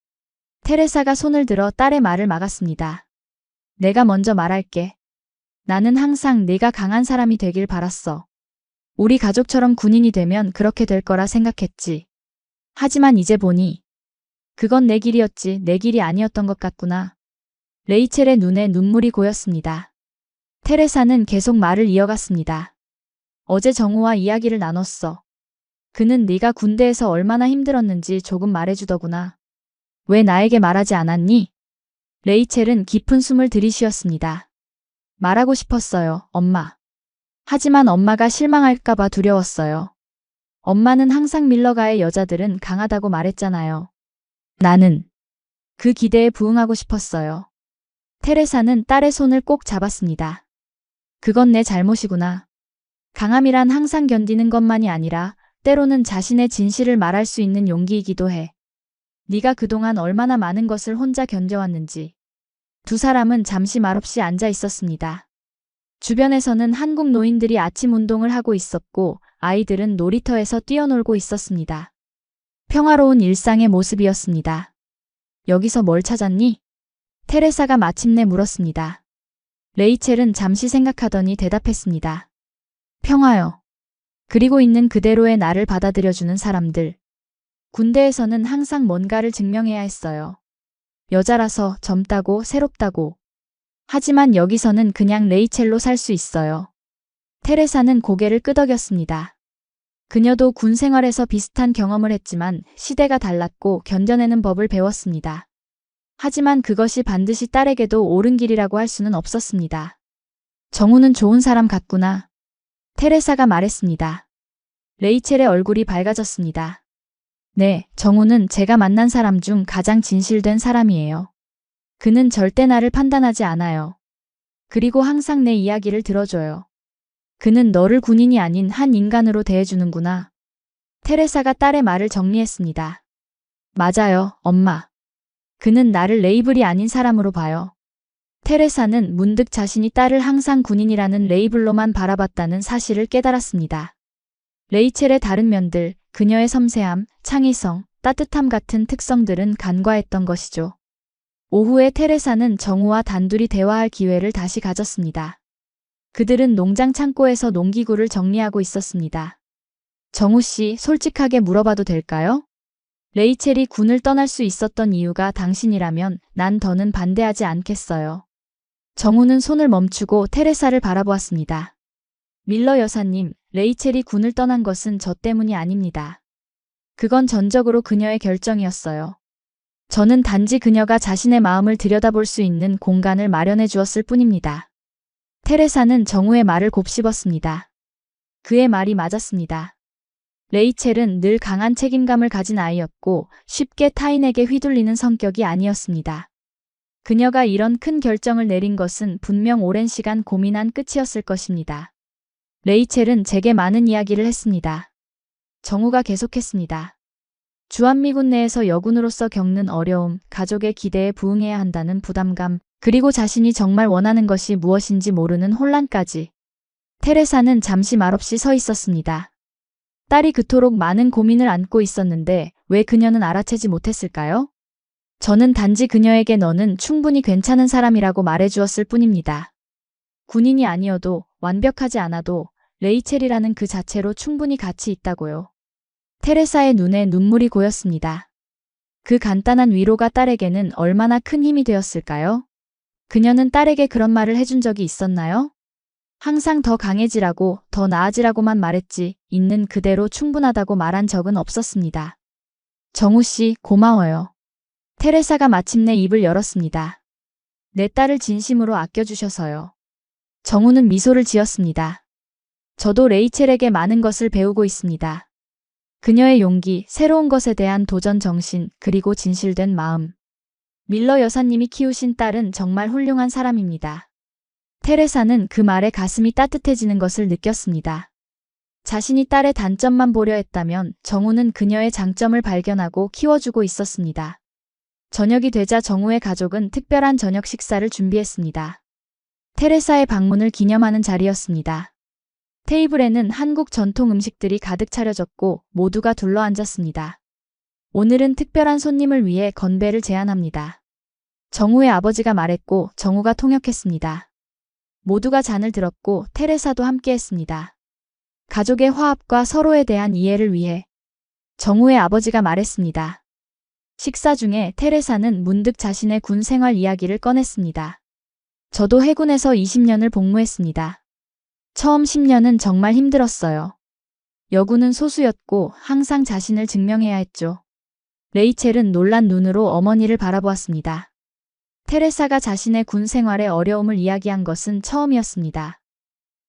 테레사가 손을 들어 딸의 말을 막았습니다. 내가 먼저 말할게. 나는 항상 네가 강한 사람이 되길 바랐어. 우리 가족처럼 군인이 되면 그렇게 될 거라 생각했지. 하지만 이제 보니 그건 내 길이었지 내 길이 아니었던 것 같구나. 레이첼의 눈에 눈물이 고였습니다. 테레사는 계속 말을 이어갔습니다. 어제 정우와 이야기를 나눴어. 그는 네가 군대에서 얼마나 힘들었는지 조금 말해주더구나. 왜 나에게 말하지 않았니? 레이첼은 깊은 숨을 들이쉬었습니다. 말하고 싶었어요, 엄마. 하지만 엄마가 실망할까봐 두려웠어요. 엄마는 항상 밀러가의 여자들은 강하다고 말했잖아요. 나는 그 기대에 부응하고 싶었어요. 테레사는 딸의 손을 꼭 잡았습니다. 그건 내 잘못이구나. 강함이란 항상 견디는 것만이 아니라 때로는 자신의 진실을 말할 수 있는 용기이기도 해. 네가 그동안 얼마나 많은 것을 혼자 견뎌왔는지. 두 사람은 잠시 말없이 앉아 있었습니다. 주변에서는 한국 노인들이 아침 운동을 하고 있었고 아이들은 놀이터에서 뛰어놀고 있었습니다. 평화로운 일상의 모습이었습니다. 여기서 뭘 찾았니? 테레사가 마침내 물었습니다. 레이첼은 잠시 생각하더니 대답했습니다. 평화요. 그리고 있는 그대로의 나를 받아들여주는 사람들. 군대에서는 항상 뭔가를 증명해야 했어요. 여자라서 젊다고 새롭다고. 하지만 여기서는 그냥 레이첼로 살 수 있어요. 테레사는 고개를 끄덕였습니다. 그녀도 군 생활에서 비슷한 경험을 했지만 시대가 달랐고 견뎌내는 법을 배웠습니다. 하지만 그것이 반드시 딸에게도 옳은 길이라고 할 수는 없었습니다. 정우는 좋은 사람 같구나. 테레사가 말했습니다. 레이첼의 얼굴이 밝아졌습니다. 네, 정우는 제가 만난 사람 중 가장 진실된 사람이에요. 그는 절대 나를 판단하지 않아요. 그리고 항상 내 이야기를 들어줘요. 그는 너를 군인이 아닌 한 인간으로 대해주는구나. 테레사가 딸의 말을 정리했습니다. 맞아요, 엄마. 그는 나를 레이블이 아닌 사람으로 봐요. 테레사는 문득 자신이 딸을 항상 군인이라는 레이블로만 바라봤다는 사실을 깨달았습니다. 레이첼의 다른 면들, 그녀의 섬세함, 창의성, 따뜻함 같은 특성들은 간과했던 것이죠. 오후에 테레사는 정우와 단둘이 대화할 기회를 다시 가졌습니다. 그들은 농장 창고에서 농기구를 정리하고 있었습니다. 정우 씨, 솔직하게 물어봐도 될까요? 레이첼이 군을 떠날 수 있었던 이유가 당신이라면 난 더는 반대하지 않겠어요. 정우는 손을 멈추고 테레사를 바라보았습니다. 밀러 여사님, 레이첼이 군을 떠난 것은 저 때문이 아닙니다. 그건 전적으로 그녀의 결정이었어요. 저는 단지 그녀가 자신의 마음을 들여다볼 수 있는 공간을 마련해 주었을 뿐입니다. 테레사는 정우의 말을 곱씹었습니다. 그의 말이 맞았습니다. 레이첼은 늘 강한 책임감을 가진 아이였고 쉽게 타인에게 휘둘리는 성격이 아니었습니다. 그녀가 이런 큰 결정을 내린 것은 분명 오랜 시간 고민한 끝이었을 것입니다. 레이첼은 제게 많은 이야기를 했습니다. 정우가 계속했습니다. 주한미군 내에서 여군으로서 겪는 어려움, 가족의 기대에 부응해야 한다는 부담감, 그리고 자신이 정말 원하는 것이 무엇인지 모르는 혼란까지. 테레사는 잠시 말없이 서 있었습니다. 딸이 그토록 많은 고민을 안고 있었는데 왜 그녀는 알아채지 못했을까요? 저는 단지 그녀에게 너는 충분히 괜찮은 사람이라고 말해주었을 뿐입니다. 군인이 아니어도 완벽하지 않아도 레이첼이라는 그 자체로 충분히 가치 있다고요. 테레사의 눈에 눈물이 고였습니다. 그 간단한 위로가 딸에게는 얼마나 큰 힘이 되었을까요? 그녀는 딸에게 그런 말을 해준 적이 있었나요? 항상 더 강해지라고, 더 나아지라고만 말했지, 있는 그대로 충분하다고 말한 적은 없었습니다. 정우 씨, 고마워요. 테레사가 마침내 입을 열었습니다. 내 딸을 진심으로 아껴주셔서요. 정우는 미소를 지었습니다. 저도 레이첼에게 많은 것을 배우고 있습니다. 그녀의 용기, 새로운 것에 대한 도전 정신, 그리고 진실된 마음. 밀러 여사님이 키우신 딸은 정말 훌륭한 사람입니다. 테레사는 그 말에 가슴이 따뜻해지는 것을 느꼈습니다. 자신이 딸의 단점만 보려 했다면 정우는 그녀의 장점을 발견하고 키워주고 있었습니다. 저녁이 되자 정우의 가족은 특별한 저녁 식사를 준비했습니다. 테레사의 방문을 기념하는 자리였습니다. 테이블에는 한국 전통 음식들이 가득 차려졌고 모두가 둘러앉았습니다. 오늘은 특별한 손님을 위해 건배를 제안합니다. 정우의 아버지가 말했고 정우가 통역했습니다. 모두가 잔을 들었고 테레사도 함께했습니다. 가족의 화합과 서로에 대한 이해를 위해 정우의 아버지가 말했습니다. 식사 중에 테레사는 문득 자신의 군 생활 이야기를 꺼냈습니다. 저도 해군에서 20년을 복무했습니다. 처음 10년은 정말 힘들었어요. 여군은 소수였고 항상 자신을 증명해야 했죠. 레이첼은 놀란 눈으로 어머니를 바라보았습니다. 테레사가 자신의 군 생활의 어려움을 이야기한 것은 처음이었습니다.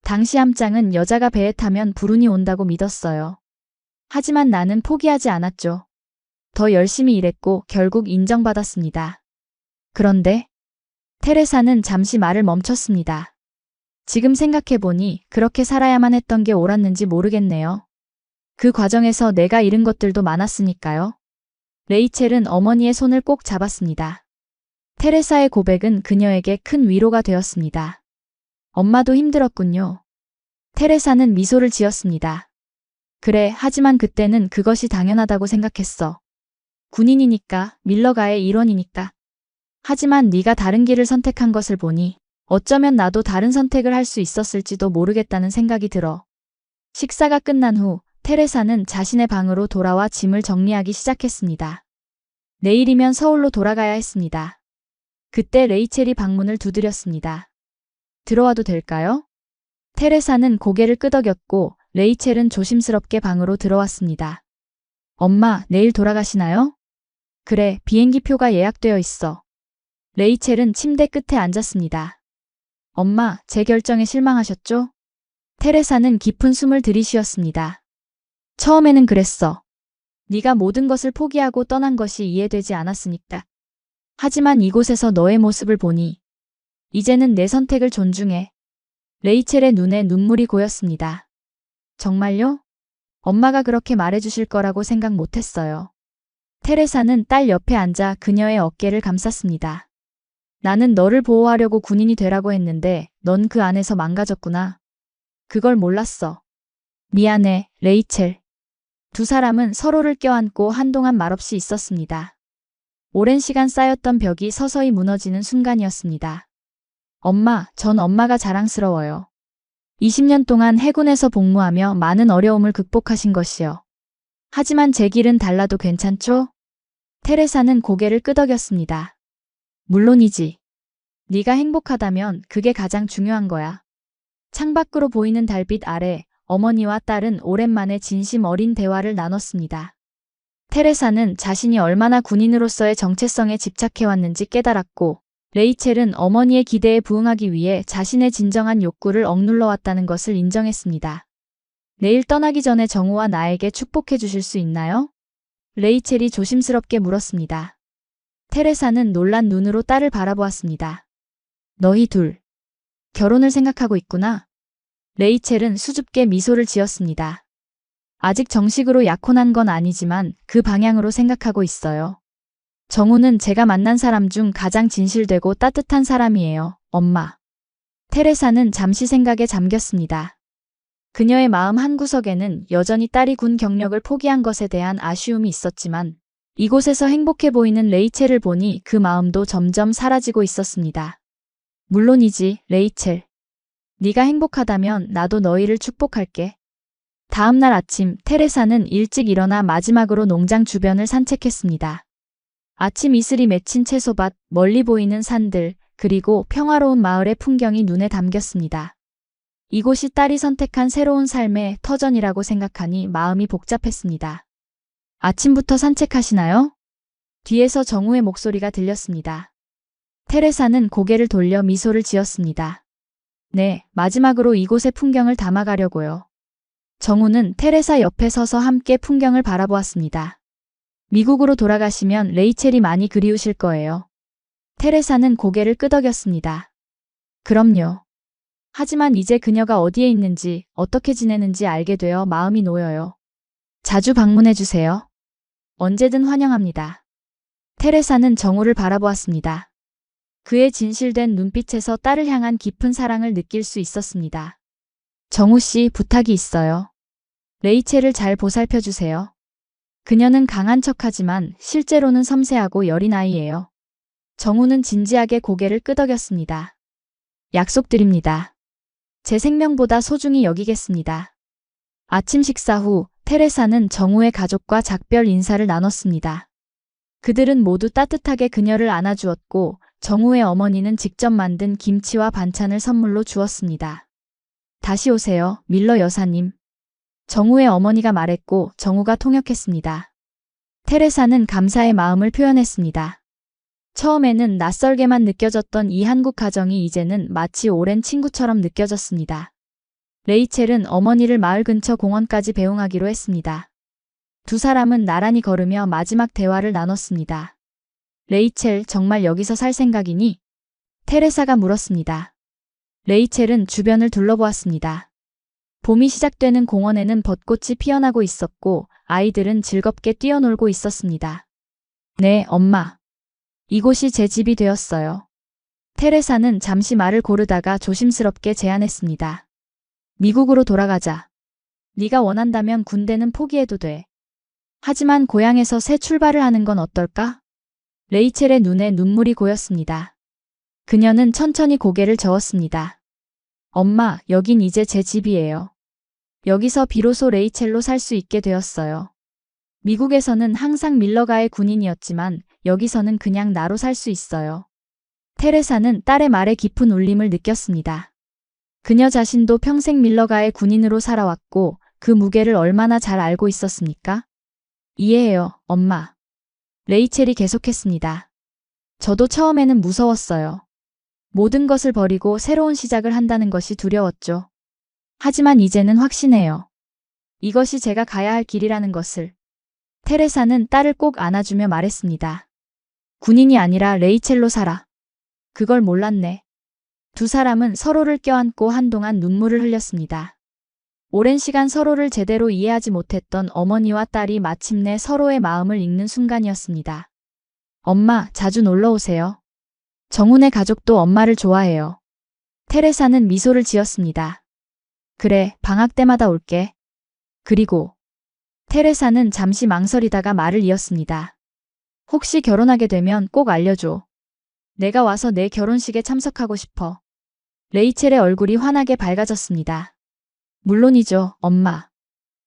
당시 함장은 여자가 배에 타면 불운이 온다고 믿었어요. 하지만 나는 포기하지 않았죠. 더 열심히 일했고 결국 인정받았습니다. 그런데 테레사는 잠시 말을 멈췄습니다. 지금 생각해보니 그렇게 살아야만 했던 게 옳았는지 모르겠네요. 그 과정에서 내가 잃은 것들도 많았으니까요. 레이첼은 어머니의 손을 꼭 잡았습니다. 테레사의 고백은 그녀에게 큰 위로가 되었습니다. 엄마도 힘들었군요. 테레사는 미소를 지었습니다. 그래, 하지만 그때는 그것이 당연하다고 생각했어. 군인이니까, 밀러가의 일원이니까. 하지만 네가 다른 길을 선택한 것을 보니 어쩌면 나도 다른 선택을 할 수 있었을지도 모르겠다는 생각이 들어. 식사가 끝난 후 테레사는 자신의 방으로 돌아와 짐을 정리하기 시작했습니다. 내일이면 서울로 돌아가야 했습니다. 그때 레이첼이 방문을 두드렸습니다. 들어와도 될까요? 테레사는 고개를 끄덕였고 레이첼은 조심스럽게 방으로 들어왔습니다. 엄마, 내일 돌아가시나요? 그래, 비행기표가 예약되어 있어. 레이첼은 침대 끝에 앉았습니다. 엄마, 제 결정에 실망하셨죠? 테레사는 깊은 숨을 들이쉬었습니다. 처음에는 그랬어. 네가 모든 것을 포기하고 떠난 것이 이해되지 않았으니까. 하지만 이곳에서 너의 모습을 보니 이제는 내 선택을 존중해. 레이첼의 눈에 눈물이 고였습니다. 정말요? 엄마가 그렇게 말해주실 거라고 생각 못했어요. 테레사는 딸 옆에 앉아 그녀의 어깨를 감쌌습니다. 나는 너를 보호하려고 군인이 되라고 했는데 넌 그 안에서 망가졌구나. 그걸 몰랐어. 미안해, 레이첼. 두 사람은 서로를 껴안고 한동안 말없이 있었습니다. 오랜 시간 쌓였던 벽이 서서히 무너지는 순간이었습니다. 엄마, 전 엄마가 자랑스러워요. 20년 동안 해군에서 복무하며 많은 어려움을 극복하신 것이요. 하지만 제 길은 달라도 괜찮죠? 테레사는 고개를 끄덕였습니다. 물론이지. 네가 행복하다면 그게 가장 중요한 거야. 창밖으로 보이는 달빛 아래 어머니와 딸은 오랜만에 진심 어린 대화를 나눴습니다. 테레사는 자신이 얼마나 군인으로서의 정체성에 집착해왔는지 깨달았고 레이첼은 어머니의 기대에 부응하기 위해 자신의 진정한 욕구를 억눌러 왔다는 것을 인정했습니다. 내일 떠나기 전에 정우와 나에게 축복해 주실 수 있나요? 레이첼이 조심스럽게 물었습니다. 테레사는 놀란 눈으로 딸을 바라보았습니다. 너희 둘, 결혼을 생각하고 있구나. 레이첼은 수줍게 미소를 지었습니다. 아직 정식으로 약혼한 건 아니지만 그 방향으로 생각하고 있어요. 정우는 제가 만난 사람 중 가장 진실되고 따뜻한 사람이에요, 엄마. 테레사는 잠시 생각에 잠겼습니다. 그녀의 마음 한구석에는 여전히 딸이 군 경력을 포기한 것에 대한 아쉬움이 있었지만 이곳에서 행복해 보이는 레이첼을 보니 그 마음도 점점 사라지고 있었습니다. 물론이지, 레이첼. 네가 행복하다면 나도 너희를 축복할게. 다음 날 아침, 테레사는 일찍 일어나 마지막으로 농장 주변을 산책했습니다. 아침 이슬이 맺힌 채소밭, 멀리 보이는 산들, 그리고 평화로운 마을의 풍경이 눈에 담겼습니다. 이곳이 딸이 선택한 새로운 삶의 터전이라고 생각하니 마음이 복잡했습니다. 아침부터 산책하시나요? 뒤에서 정우의 목소리가 들렸습니다. 테레사는 고개를 돌려 미소를 지었습니다. 네, 마지막으로 이곳의 풍경을 담아가려고요. 정우는 테레사 옆에 서서 함께 풍경을 바라보았습니다. 미국으로 돌아가시면 레이첼이 많이 그리우실 거예요. 테레사는 고개를 끄덕였습니다. 그럼요. 하지만 이제 그녀가 어디에 있는지, 어떻게 지내는지 알게 되어 마음이 놓여요. 자주 방문해 주세요. 언제든 환영합니다. 테레사는 정우를 바라보았습니다. 그의 진실된 눈빛에서 딸을 향한 깊은 사랑을 느낄 수 있었습니다. 정우 씨, 부탁이 있어요. 레이첼을 잘 보살펴 주세요. 그녀는 강한 척하지만 실제로는 섬세하고 여린 아이예요. 정우는 진지하게 고개를 끄덕였습니다. 약속드립니다. 제 생명보다 소중히 여기겠습니다. 아침 식사 후 테레사는 정우의 가족과 작별 인사를 나눴습니다. 그들은 모두 따뜻하게 그녀를 안아주었고 정우의 어머니는 직접 만든 김치와 반찬을 선물로 주었습니다. 다시 오세요, 밀러 여사님. 정우의 어머니가 말했고 정우가 통역했습니다. 테레사는 감사의 마음을 표현했습니다. 처음에는 낯설게만 느껴졌던 이 한국 가정이 이제는 마치 오랜 친구처럼 느껴졌습니다. 레이첼은 어머니를 마을 근처 공원까지 배웅하기로 했습니다. 두 사람은 나란히 걸으며 마지막 대화를 나눴습니다. 레이첼, 정말 여기서 살 생각이니? 테레사가 물었습니다. 레이첼은 주변을 둘러보았습니다. 봄이 시작되는 공원에는 벚꽃이 피어나고 있었고 아이들은 즐겁게 뛰어놀고 있었습니다. 네, 엄마. 이곳이 제 집이 되었어요. 테레사는 잠시 말을 고르다가 조심스럽게 제안했습니다. 미국으로 돌아가자. 네가 원한다면 군대는 포기해도 돼. 하지만 고향에서 새 출발을 하는 건 어떨까? 레이첼의 눈에 눈물이 고였습니다. 그녀는 천천히 고개를 저었습니다. 엄마, 여긴 이제 제 집이에요. 여기서 비로소 레이첼로 살 수 있게 되었어요. 미국에서는 항상 밀러가의 군인이었지만 여기서는 그냥 나로 살 수 있어요. 테레사는 딸의 말에 깊은 울림을 느꼈습니다. 그녀 자신도 평생 밀러가의 군인으로 살아왔고 그 무게를 얼마나 잘 알고 있었습니까? 이해해요, 엄마. 레이첼이 계속했습니다. 저도 처음에는 무서웠어요. 모든 것을 버리고 새로운 시작을 한다는 것이 두려웠죠. 하지만 이제는 확신해요. 이것이 제가 가야 할 길이라는 것을. 테레사는 딸을 꼭 안아주며 말했습니다. 군인이 아니라 레이첼로 살아. 그걸 몰랐네. 두 사람은 서로를 껴안고 한동안 눈물을 흘렸습니다. 오랜 시간 서로를 제대로 이해하지 못했던 어머니와 딸이 마침내 서로의 마음을 읽는 순간이었습니다. 엄마, 자주 놀러 오세요. 정훈의 가족도 엄마를 좋아해요. 테레사는 미소를 지었습니다. 그래, 방학 때마다 올게. 그리고 테레사는 잠시 망설이다가 말을 이었습니다. 혹시 결혼하게 되면 꼭 알려줘. 내가 와서 내 결혼식에 참석하고 싶어. 레이첼의 얼굴이 환하게 밝아졌습니다. 물론이죠, 엄마.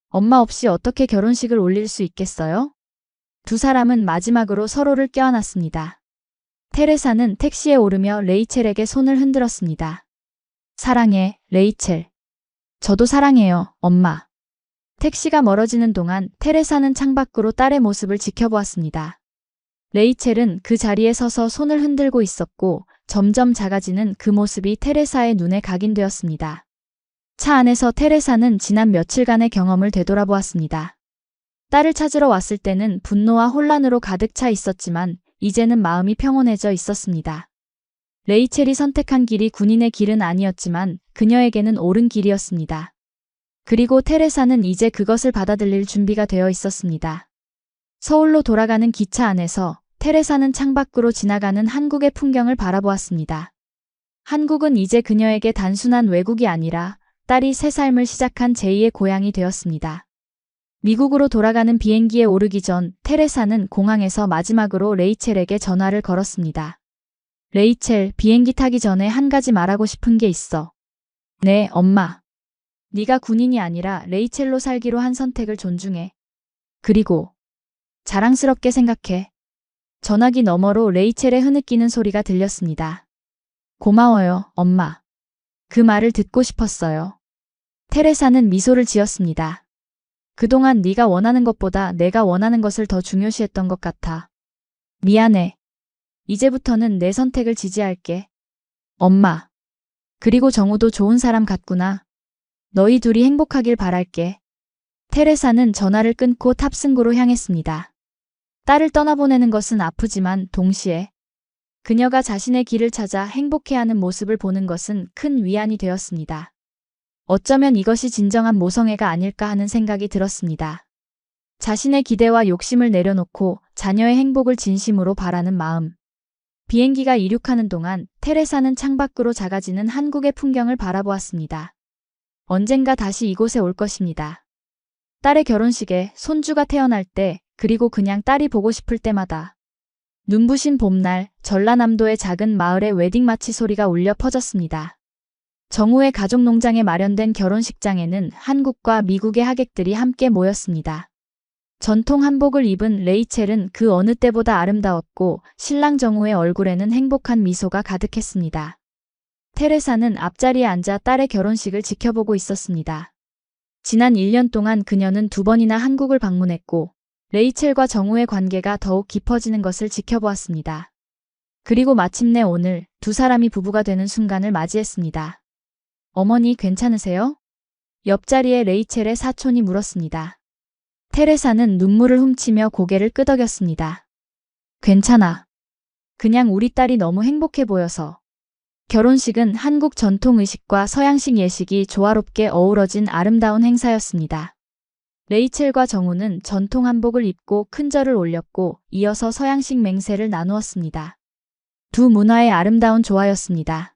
엄마 없이 어떻게 결혼식을 올릴 수 있겠어요? 두 사람은 마지막으로 서로를 껴안았습니다. 테레사는 택시에 오르며 레이첼에게 손을 흔들었습니다. 사랑해, 레이첼. 저도 사랑해요, 엄마. 택시가 멀어지는 동안 테레사는 창밖으로 딸의 모습을 지켜보았습니다. 레이첼은 그 자리에 서서 손을 흔들고 있었고 점점 작아지는 그 모습이 테레사의 눈에 각인되었습니다. 차 안에서 테레사는 지난 며칠간의 경험을 되돌아보았습니다. 딸을 찾으러 왔을 때는 분노와 혼란으로 가득 차 있었지만 이제는 마음이 평온해져 있었습니다. 레이첼이 선택한 길이 군인의 길은 아니었지만 그녀에게는 옳은 길이었습니다. 그리고 테레사는 이제 그것을 받아들일 준비가 되어 있었습니다. 서울로 돌아가는 기차 안에서 테레사는 창밖으로 지나가는 한국의 풍경을 바라보았습니다. 한국은 이제 그녀에게 단순한 외국이 아니라 딸이 새 삶을 시작한 제2의 고향이 되었습니다. 미국으로 돌아가는 비행기에 오르기 전 테레사는 공항에서 마지막으로 레이첼에게 전화를 걸었습니다. 레이첼, 비행기 타기 전에 한 가지 말하고 싶은 게 있어. 네, 엄마. 네가 군인이 아니라 레이첼로 살기로 한 선택을 존중해. 그리고 자랑스럽게 생각해. 전화기 너머로 레이첼의 흐느끼는 소리가 들렸습니다. 고마워요, 엄마. 그 말을 듣고 싶었어요. 테레사는 미소를 지었습니다. 그동안 네가 원하는 것보다 내가 원하는 것을 더 중요시했던 것 같아. 미안해. 이제부터는 내 선택을 지지할게. 엄마. 그리고 정우도 좋은 사람 같구나. 너희 둘이 행복하길 바랄게. 테레사는 전화를 끊고 탑승구로 향했습니다. 딸을 떠나보내는 것은 아프지만 동시에 그녀가 자신의 길을 찾아 행복해하는 모습을 보는 것은 큰 위안이 되었습니다. 어쩌면 이것이 진정한 모성애가 아닐까 하는 생각이 들었습니다. 자신의 기대와 욕심을 내려놓고 자녀의 행복을 진심으로 바라는 마음. 비행기가 이륙하는 동안 테레사는 창밖으로 작아지는 한국의 풍경을 바라보았습니다. 언젠가 다시 이곳에 올 것입니다. 딸의 결혼식에, 손주가 태어날 때, 그리고 그냥 딸이 보고 싶을 때마다. 눈부신 봄날, 전라남도의 작은 마을의 웨딩 마치 소리가 울려 퍼졌습니다. 정우의 가족 농장에 마련된 결혼식장에는 한국과 미국의 하객들이 함께 모였습니다. 전통 한복을 입은 레이첼은 그 어느 때보다 아름다웠고 신랑 정우의 얼굴에는 행복한 미소가 가득했습니다. 테레사는 앞자리에 앉아 딸의 결혼식을 지켜보고 있었습니다. 지난 1년 동안 그녀는 2번이나 한국을 방문했고 레이첼과 정우의 관계가 더욱 깊어지는 것을 지켜보았습니다. 그리고 마침내 오늘 두 사람이 부부가 되는 순간을 맞이했습니다. 어머니 괜찮으세요? 옆자리에 레이첼의 사촌이 물었습니다. 테레사는 눈물을 훔치며 고개를 끄덕였습니다. 괜찮아. 그냥 우리 딸이 너무 행복해 보여서. 결혼식은 한국 전통 의식과 서양식 예식이 조화롭게 어우러진 아름다운 행사였습니다. 레이첼과 정우는 전통 한복을 입고 큰 절을 올렸고 이어서 서양식 맹세를 나누었습니다. 두 문화의 아름다운 조화였습니다.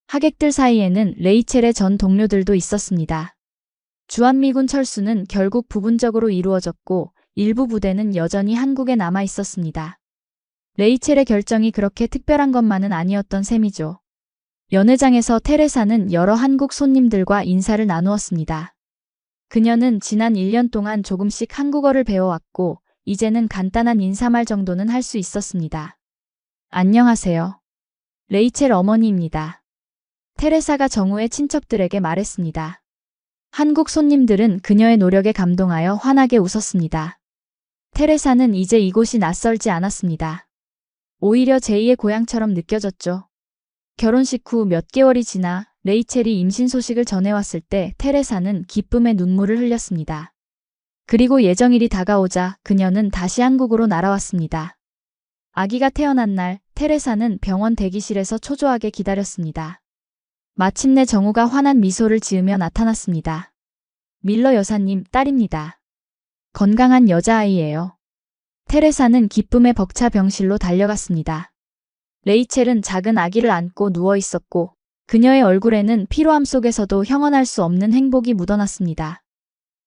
하객들 사이에는 레이첼의 전 동료들도 있었습니다. 주한미군 철수는 결국 부분적으로 이루어졌고 일부 부대는 여전히 한국에 남아 있었습니다. 레이첼의 결정이 그렇게 특별한 것만은 아니었던 셈이죠. 연회장에서 테레사는 여러 한국 손님들과 인사를 나누었습니다. 그녀는 지난 1년 동안 조금씩 한국어를 배워왔고 이제는 간단한 인사말 정도는 할 수 있었습니다. 안녕하세요. 레이첼 어머니입니다. 테레사가 정우의 친척들에게 말했습니다. 한국 손님들은 그녀의 노력에 감동하여 환하게 웃었습니다. 테레사는 이제 이곳이 낯설지 않았습니다. 오히려 제2의 고향처럼 느껴졌죠. 결혼식 후 몇 개월이 지나 레이첼이 임신 소식을 전해왔을 때 테레사는 기쁨의 눈물을 흘렸습니다. 그리고 예정일이 다가오자 그녀는 다시 한국으로 날아왔습니다. 아기가 태어난 날 테레사는 병원 대기실에서 초조하게 기다렸습니다. 마침내 정우가 환한 미소를 지으며 나타났습니다. 밀러 여사님 딸입니다. 건강한 여자아이예요. 테레사는 기쁨에 벅차 병실로 달려갔습니다. 레이첼은 작은 아기를 안고 누워 있었고 그녀의 얼굴에는 피로함 속에서도 형언할 수 없는 행복이 묻어났습니다.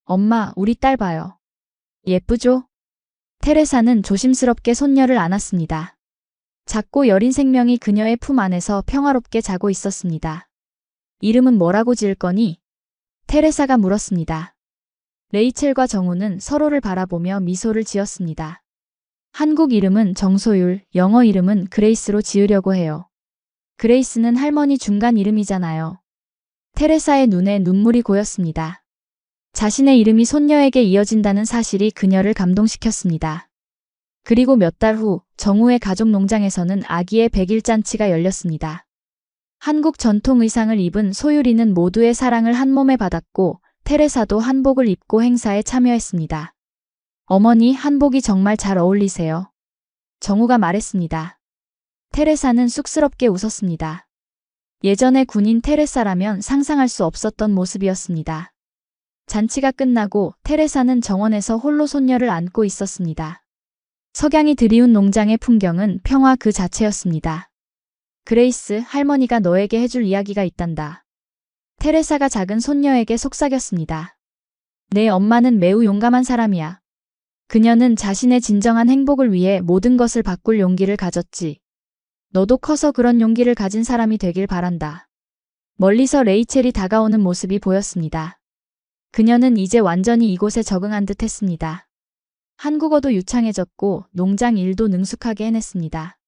엄마, 우리 딸 봐요. 예쁘죠? 테레사는 조심스럽게 손녀를 안았습니다. 작고 여린 생명이 그녀의 품 안에서 평화롭게 자고 있었습니다. 이름은 뭐라고 지을 거니? 테레사가 물었습니다. 레이첼과 정우는 서로를 바라보며 미소를 지었습니다. 한국 이름은 정소율, 영어 이름은 그레이스로 지으려고 해요. 그레이스는 할머니 중간 이름이잖아요. 테레사의 눈에 눈물이 고였습니다. 자신의 이름이 손녀에게 이어진다는 사실이 그녀를 감동시켰습니다. 그리고 몇 달 후 정우의 가족 농장에서는 아기의 100일 잔치가 열렸습니다. 한국 전통 의상을 입은 소율이는 모두의 사랑을 한 몸에 받았고 테레사도 한복을 입고 행사에 참여했습니다. 어머니, 한복이 정말 잘 어울리세요. 정우가 말했습니다. 테레사는 쑥스럽게 웃었습니다. 예전의 군인 테레사라면 상상할 수 없었던 모습이었습니다. 잔치가 끝나고 테레사는 정원에서 홀로 손녀를 안고 있었습니다. 석양이 드리운 농장의 풍경은 평화 그 자체였습니다. 그레이스, 할머니가 너에게 해줄 이야기가 있단다. 테레사가 작은 손녀에게 속삭였습니다. 내 엄마는 매우 용감한 사람이야. 그녀는 자신의 진정한 행복을 위해 모든 것을 바꿀 용기를 가졌지. 너도 커서 그런 용기를 가진 사람이 되길 바란다. 멀리서 레이첼이 다가오는 모습이 보였습니다. 그녀는 이제 완전히 이곳에 적응한 듯 했습니다. 한국어도 유창해졌고 농장 일도 능숙하게 해냈습니다.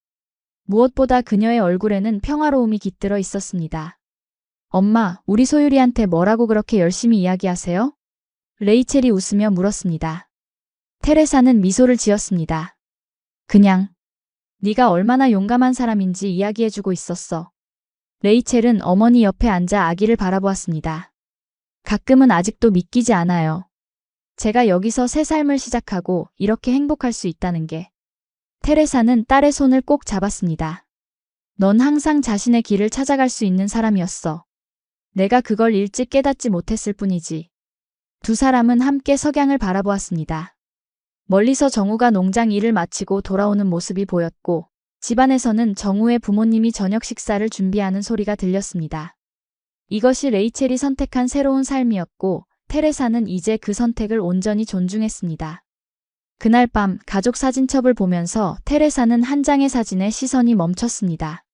무엇보다 그녀의 얼굴에는 평화로움이 깃들어 있었습니다. 엄마, 우리 소율이한테 뭐라고 그렇게 열심히 이야기하세요? 레이첼이 웃으며 물었습니다. 테레사는 미소를 지었습니다. 그냥 네가 얼마나 용감한 사람인지 이야기해주고 있었어. 레이첼은 어머니 옆에 앉아 아기를 바라보았습니다. 가끔은 아직도 믿기지 않아요. 제가 여기서 새 삶을 시작하고 이렇게 행복할 수 있다는 게. 테레사는 딸의 손을 꼭 잡았습니다. 넌 항상 자신의 길을 찾아갈 수 있는 사람이었어. 내가 그걸 일찍 깨닫지 못했을 뿐이지. 두 사람은 함께 석양을 바라보았습니다. 멀리서 정우가 농장 일을 마치고 돌아오는 모습이 보였고 집안에서는 정우의 부모님이 저녁 식사를 준비하는 소리가 들렸습니다. 이것이 레이첼이 선택한 새로운 삶이었고 테레사는 이제 그 선택을 온전히 존중했습니다. 그날 밤 가족 사진첩을 보면서 테레사는 한 장의 사진에 시선이 멈췄습니다.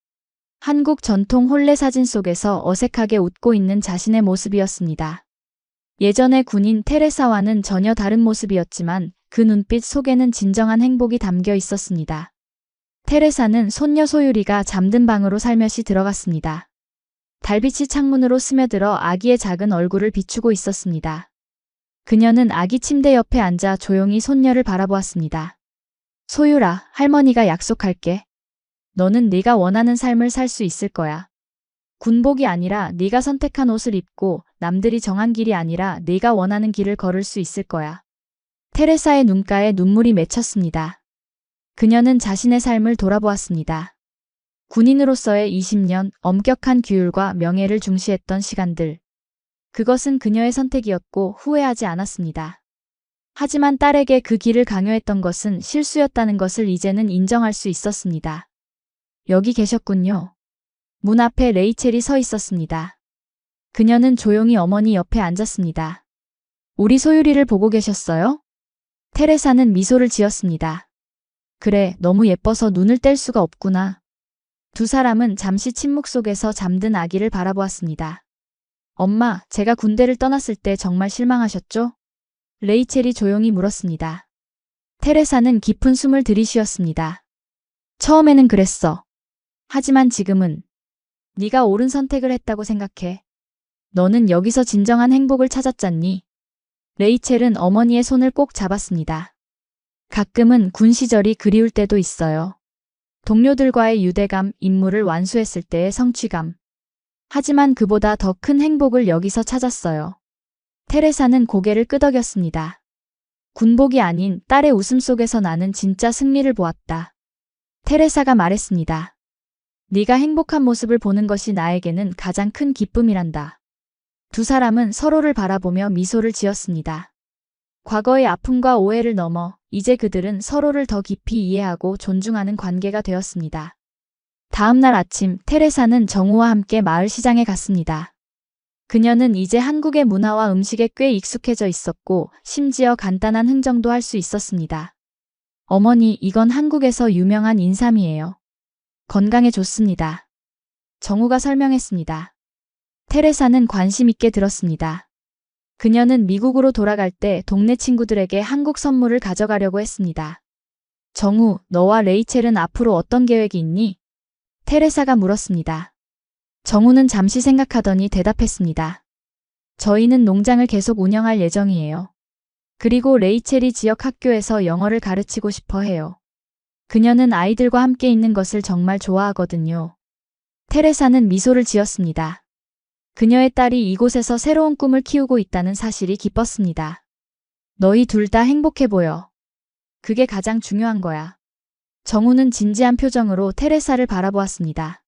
한국 전통 혼례 사진 속에서 어색하게 웃고 있는 자신의 모습이었습니다. 예전의 군인 테레사와는 전혀 다른 모습이었지만 그 눈빛 속에는 진정한 행복이 담겨 있었습니다. 테레사는 손녀 소율이가 잠든 방으로 살며시 들어갔습니다. 달빛이 창문으로 스며들어 아기의 작은 얼굴을 비추고 있었습니다. 그녀는 아기 침대 옆에 앉아 조용히 손녀를 바라보았습니다. 소율아, 할머니가 약속할게. 너는 네가 원하는 삶을 살 수 있을 거야. 군복이 아니라 네가 선택한 옷을 입고 남들이 정한 길이 아니라 네가 원하는 길을 걸을 수 있을 거야. 테레사의 눈가에 눈물이 맺혔습니다. 그녀는 자신의 삶을 돌아보았습니다. 군인으로서의 20년, 엄격한 규율과 명예를 중시했던 시간들. 그것은 그녀의 선택이었고 후회하지 않았습니다. 하지만 딸에게 그 길을 강요했던 것은 실수였다는 것을 이제는 인정할 수 있었습니다. 여기 계셨군요. 문 앞에 레이첼이 서 있었습니다. 그녀는 조용히 어머니 옆에 앉았습니다. 우리 소율이를 보고 계셨어요? 테레사는 미소를 지었습니다. 그래, 너무 예뻐서 눈을 뗄 수가 없구나. 두 사람은 잠시 침묵 속에서 잠든 아기를 바라보았습니다. 엄마, 제가 군대를 떠났을 때 정말 실망하셨죠? 레이첼이 조용히 물었습니다. 테레사는 깊은 숨을 들이쉬었습니다. 처음에는 그랬어. 하지만 지금은 네가 옳은 선택을 했다고 생각해. 너는 여기서 진정한 행복을 찾았잖니? 레이첼은 어머니의 손을 꼭 잡았습니다. 가끔은 군 시절이 그리울 때도 있어요. 동료들과의 유대감, 임무를 완수했을 때의 성취감. 하지만 그보다 더 큰 행복을 여기서 찾았어요. 테레사는 고개를 끄덕였습니다. 군복이 아닌 딸의 웃음 속에서 나는 진짜 승리를 보았다. 테레사가 말했습니다. 네가 행복한 모습을 보는 것이 나에게는 가장 큰 기쁨이란다. 두 사람은 서로를 바라보며 미소를 지었습니다. 과거의 아픔과 오해를 넘어 이제 그들은 서로를 더 깊이 이해하고 존중하는 관계가 되었습니다. 다음 날 아침 테레사는 정우와 함께 마을 시장에 갔습니다. 그녀는 이제 한국의 문화와 음식에 꽤 익숙해져 있었고 심지어 간단한 흥정도 할 수 있었습니다. 어머니, 이건 한국에서 유명한 인삼이에요. 건강에 좋습니다. 정우가 설명했습니다. 테레사는 관심 있게 들었습니다. 그녀는 미국으로 돌아갈 때 동네 친구들에게 한국 선물을 가져가려고 했습니다. 정우, 너와 레이첼은 앞으로 어떤 계획이 있니? 테레사가 물었습니다. 정우는 잠시 생각하더니 대답했습니다. 저희는 농장을 계속 운영할 예정이에요. 그리고 레이첼이 지역 학교에서 영어를 가르치고 싶어 해요. 그녀는 아이들과 함께 있는 것을 정말 좋아하거든요. 테레사는 미소를 지었습니다. 그녀의 딸이 이곳에서 새로운 꿈을 키우고 있다는 사실이 기뻤습니다. 너희 둘 다 행복해 보여. 그게 가장 중요한 거야. 정우는 진지한 표정으로 테레사를 바라보았습니다.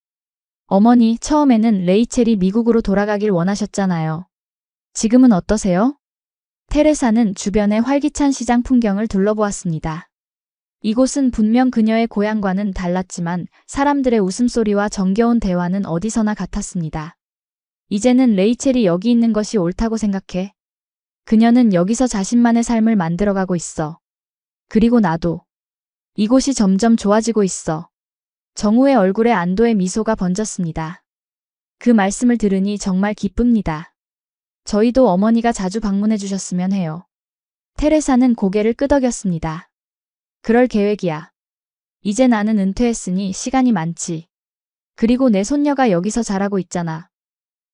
어머니, 처음에는 레이첼이 미국으로 돌아가길 원하셨잖아요. 지금은 어떠세요? 테레사는 주변의 활기찬 시장 풍경을 둘러보았습니다. 이곳은 분명 그녀의 고향과는 달랐지만 사람들의 웃음소리와 정겨운 대화는 어디서나 같았습니다. 이제는 레이첼이 여기 있는 것이 옳다고 생각해. 그녀는 여기서 자신만의 삶을 만들어가고 있어. 그리고 나도. 이곳이 점점 좋아지고 있어. 정우의 얼굴에 안도의 미소가 번졌습니다. 그 말씀을 들으니 정말 기쁩니다. 저희도 어머니가 자주 방문해 주셨으면 해요. 테레사는 고개를 끄덕였습니다. 그럴 계획이야. 이제 나는 은퇴했으니 시간이 많지. 그리고 내 손녀가 여기서 자라고 있잖아.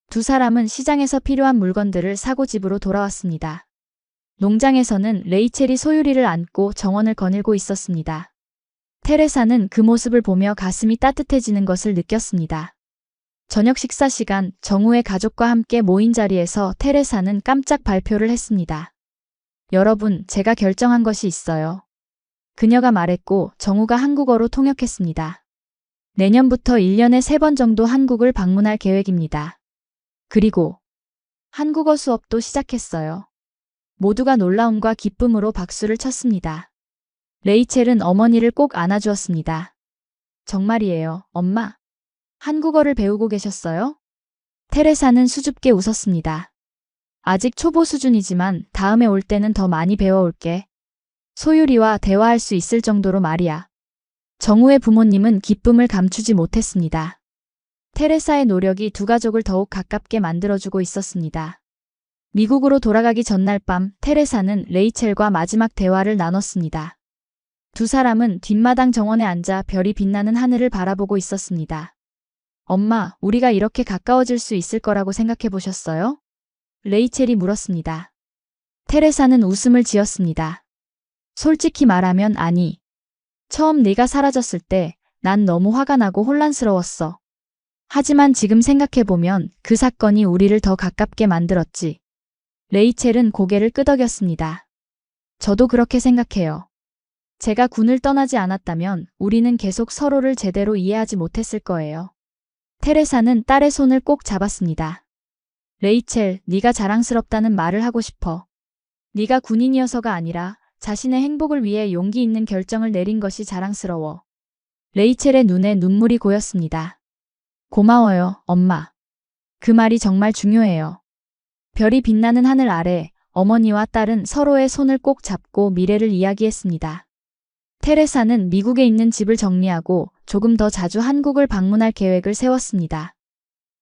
두 사람은 시장에서 필요한 물건들을 사고 집으로 돌아왔습니다. 농장에서는 레이첼이 소유리를 안고 정원을 거닐고 있었습니다. 테레사는 그 모습을 보며 가슴이 따뜻해지는 것을 느꼈습니다. 저녁 식사 시간 정우의 가족과 함께 모인 자리에서 테레사는 깜짝 발표를 했습니다. 여러분, 제가 결정한 것이 있어요. 그녀가 말했고 정우가 한국어로 통역했습니다. 내년부터 1년에 3번 정도 한국을 방문할 계획입니다. 그리고 한국어 수업도 시작했어요. 모두가 놀라움과 기쁨으로 박수를 쳤습니다. 레이첼은 어머니를 꼭 안아주었습니다. 정말이에요, 엄마. 한국어를 배우고 계셨어요? 테레사는 수줍게 웃었습니다. 아직 초보 수준이지만 다음에 올 때는 더 많이 배워올게. 소유리와 대화할 수 있을 정도로 말이야. 정우의 부모님은 기쁨을 감추지 못했습니다. 테레사의 노력이 두 가족을 더욱 가깝게 만들어주고 있었습니다. 미국으로 돌아가기 전날 밤 테레사는 레이첼과 마지막 대화를 나눴습니다. 두 사람은 뒷마당 정원에 앉아 별이 빛나는 하늘을 바라보고 있었습니다. 엄마, 우리가 이렇게 가까워질 수 있을 거라고 생각해 보셨어요? 레이첼이 물었습니다. 테레사는 웃음을 지었습니다. 솔직히 말하면 아니. 처음 네가 사라졌을 때 난 너무 화가 나고 혼란스러웠어. 하지만 지금 생각해보면 그 사건이 우리를 더 가깝게 만들었지. 레이첼은 고개를 끄덕였습니다. 저도 그렇게 생각해요. 제가 군을 떠나지 않았다면 우리는 계속 서로를 제대로 이해하지 못했을 거예요. 테레사는 딸의 손을 꼭 잡았습니다. 레이첼, 네가 자랑스럽다는 말을 하고 싶어. 네가 군인이어서가 아니라 자신의 행복을 위해 용기 있는 결정을 내린 것이 자랑스러워. 레이첼의 눈에 눈물이 고였습니다. 고마워요, 엄마. 그 말이 정말 중요해요. 별이 빛나는 하늘 아래 어머니와 딸은 서로의 손을 꼭 잡고 미래를 이야기했습니다. 테레사는 미국에 있는 집을 정리하고 조금 더 자주 한국을 방문할 계획을 세웠습니다.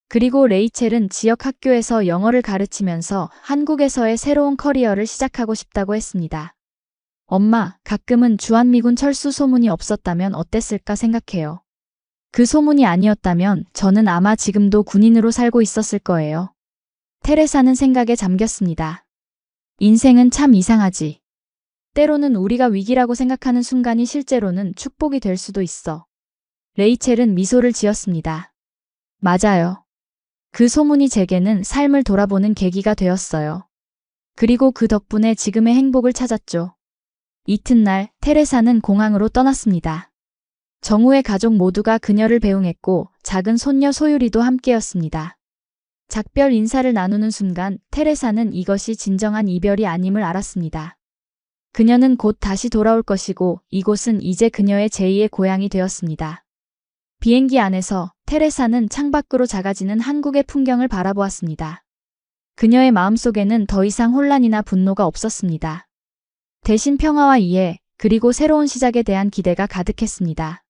그리고 레이첼은 지역 학교에서 영어를 가르치면서 한국에서의 새로운 커리어를 시작하고 싶다고 했습니다. 엄마, 가끔은 주한미군 철수 소문이 없었다면 어땠을까 생각해요. 그 소문이 아니었다면 저는 아마 지금도 군인으로 살고 있었을 거예요. 테레사는 생각에 잠겼습니다. 인생은 참 이상하지. 때로는 우리가 위기라고 생각하는 순간이 실제로는 축복이 될 수도 있어. 레이첼은 미소를 지었습니다. 맞아요. 그 소문이 제게는 삶을 돌아보는 계기가 되었어요. 그리고 그 덕분에 지금의 행복을 찾았죠. 이튿날 테레사는 공항으로 떠났습니다. 정우의 가족 모두가 그녀를 배웅했고 작은 손녀 소유리도 함께였습니다. 작별 인사를 나누는 순간 테레사는 이것이 진정한 이별이 아님을 알았습니다. 그녀는 곧 다시 돌아올 것이고 이곳은 이제 그녀의 제2의 고향이 되었습니다. 비행기 안에서 테레사는 창밖으로 작아지는 한국의 풍경을 바라보았습니다. 그녀의 마음속에는 더 이상 혼란이나 분노가 없었습니다. 대신 평화와 이해, 그리고 새로운 시작에 대한 기대가 가득했습니다.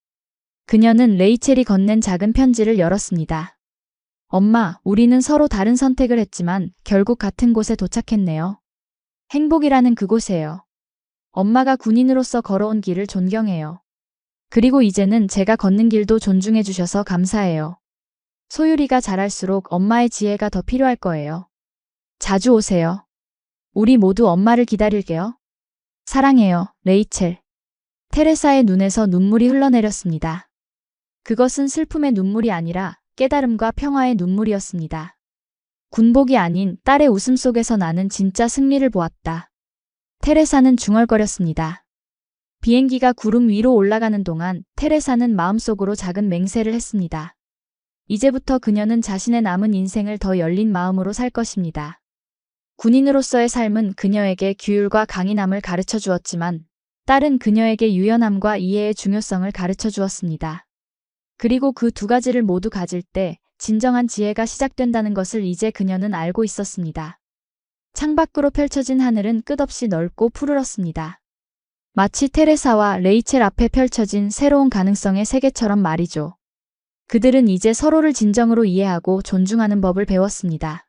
그녀는 레이첼이 건넨 작은 편지를 열었습니다. 엄마, 우리는 서로 다른 선택을 했지만 결국 같은 곳에 도착했네요. 행복이라는 그곳에요. 엄마가 군인으로서 걸어온 길을 존경해요. 그리고 이제는 제가 걷는 길도 존중해 주셔서 감사해요. 소유리가 자랄수록 엄마의 지혜가 더 필요할 거예요. 자주 오세요. 우리 모두 엄마를 기다릴게요. 사랑해요, 레이첼. 테레사의 눈에서 눈물이 흘러내렸습니다. 그것은 슬픔의 눈물이 아니라 깨달음과 평화의 눈물이었습니다. 군복이 아닌 딸의 웃음 속에서 나는 진짜 승리를 보았다. 테레사는 중얼거렸습니다. 비행기가 구름 위로 올라가는 동안 테레사는 마음속으로 작은 맹세를 했습니다. 이제부터 그녀는 자신의 남은 인생을 더 열린 마음으로 살 것입니다. 군인으로서의 삶은 그녀에게 규율과 강인함을 가르쳐 주었지만 딸은 그녀에게 유연함과 이해의 중요성을 가르쳐 주었습니다. 그리고 그 두 가지를 모두 가질 때 진정한 지혜가 시작된다는 것을 이제 그녀는 알고 있었습니다. 창밖으로 펼쳐진 하늘은 끝없이 넓고 푸르렀습니다. 마치 테레사와 레이첼 앞에 펼쳐진 새로운 가능성의 세계처럼 말이죠. 그들은 이제 서로를 진정으로 이해하고 존중하는 법을 배웠습니다.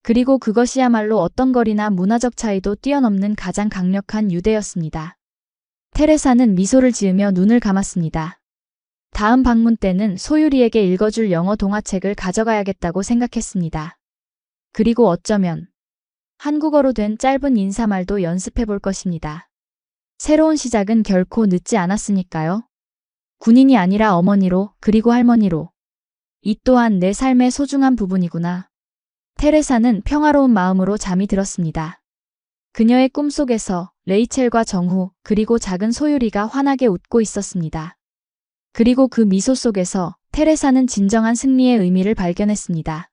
그리고 그것이야말로 어떤 거리나 문화적 차이도 뛰어넘는 가장 강력한 유대였습니다. 테레사는 미소를 지으며 눈을 감았습니다. 다음 방문 때는 소유리에게 읽어줄 영어 동화책을 가져가야겠다고 생각했습니다. 그리고 어쩌면 한국어로 된 짧은 인사말도 연습해 볼 것입니다. 새로운 시작은 결코 늦지 않았으니까요. 군인이 아니라 어머니로, 그리고 할머니로. 이 또한 내 삶의 소중한 부분이구나. 테레사는 평화로운 마음으로 잠이 들었습니다. 그녀의 꿈속에서 레이첼과 정후, 그리고 작은 소유리가 환하게 웃고 있었습니다. 그리고 그 미소 속에서 테레사는 진정한 승리의 의미를 발견했습니다.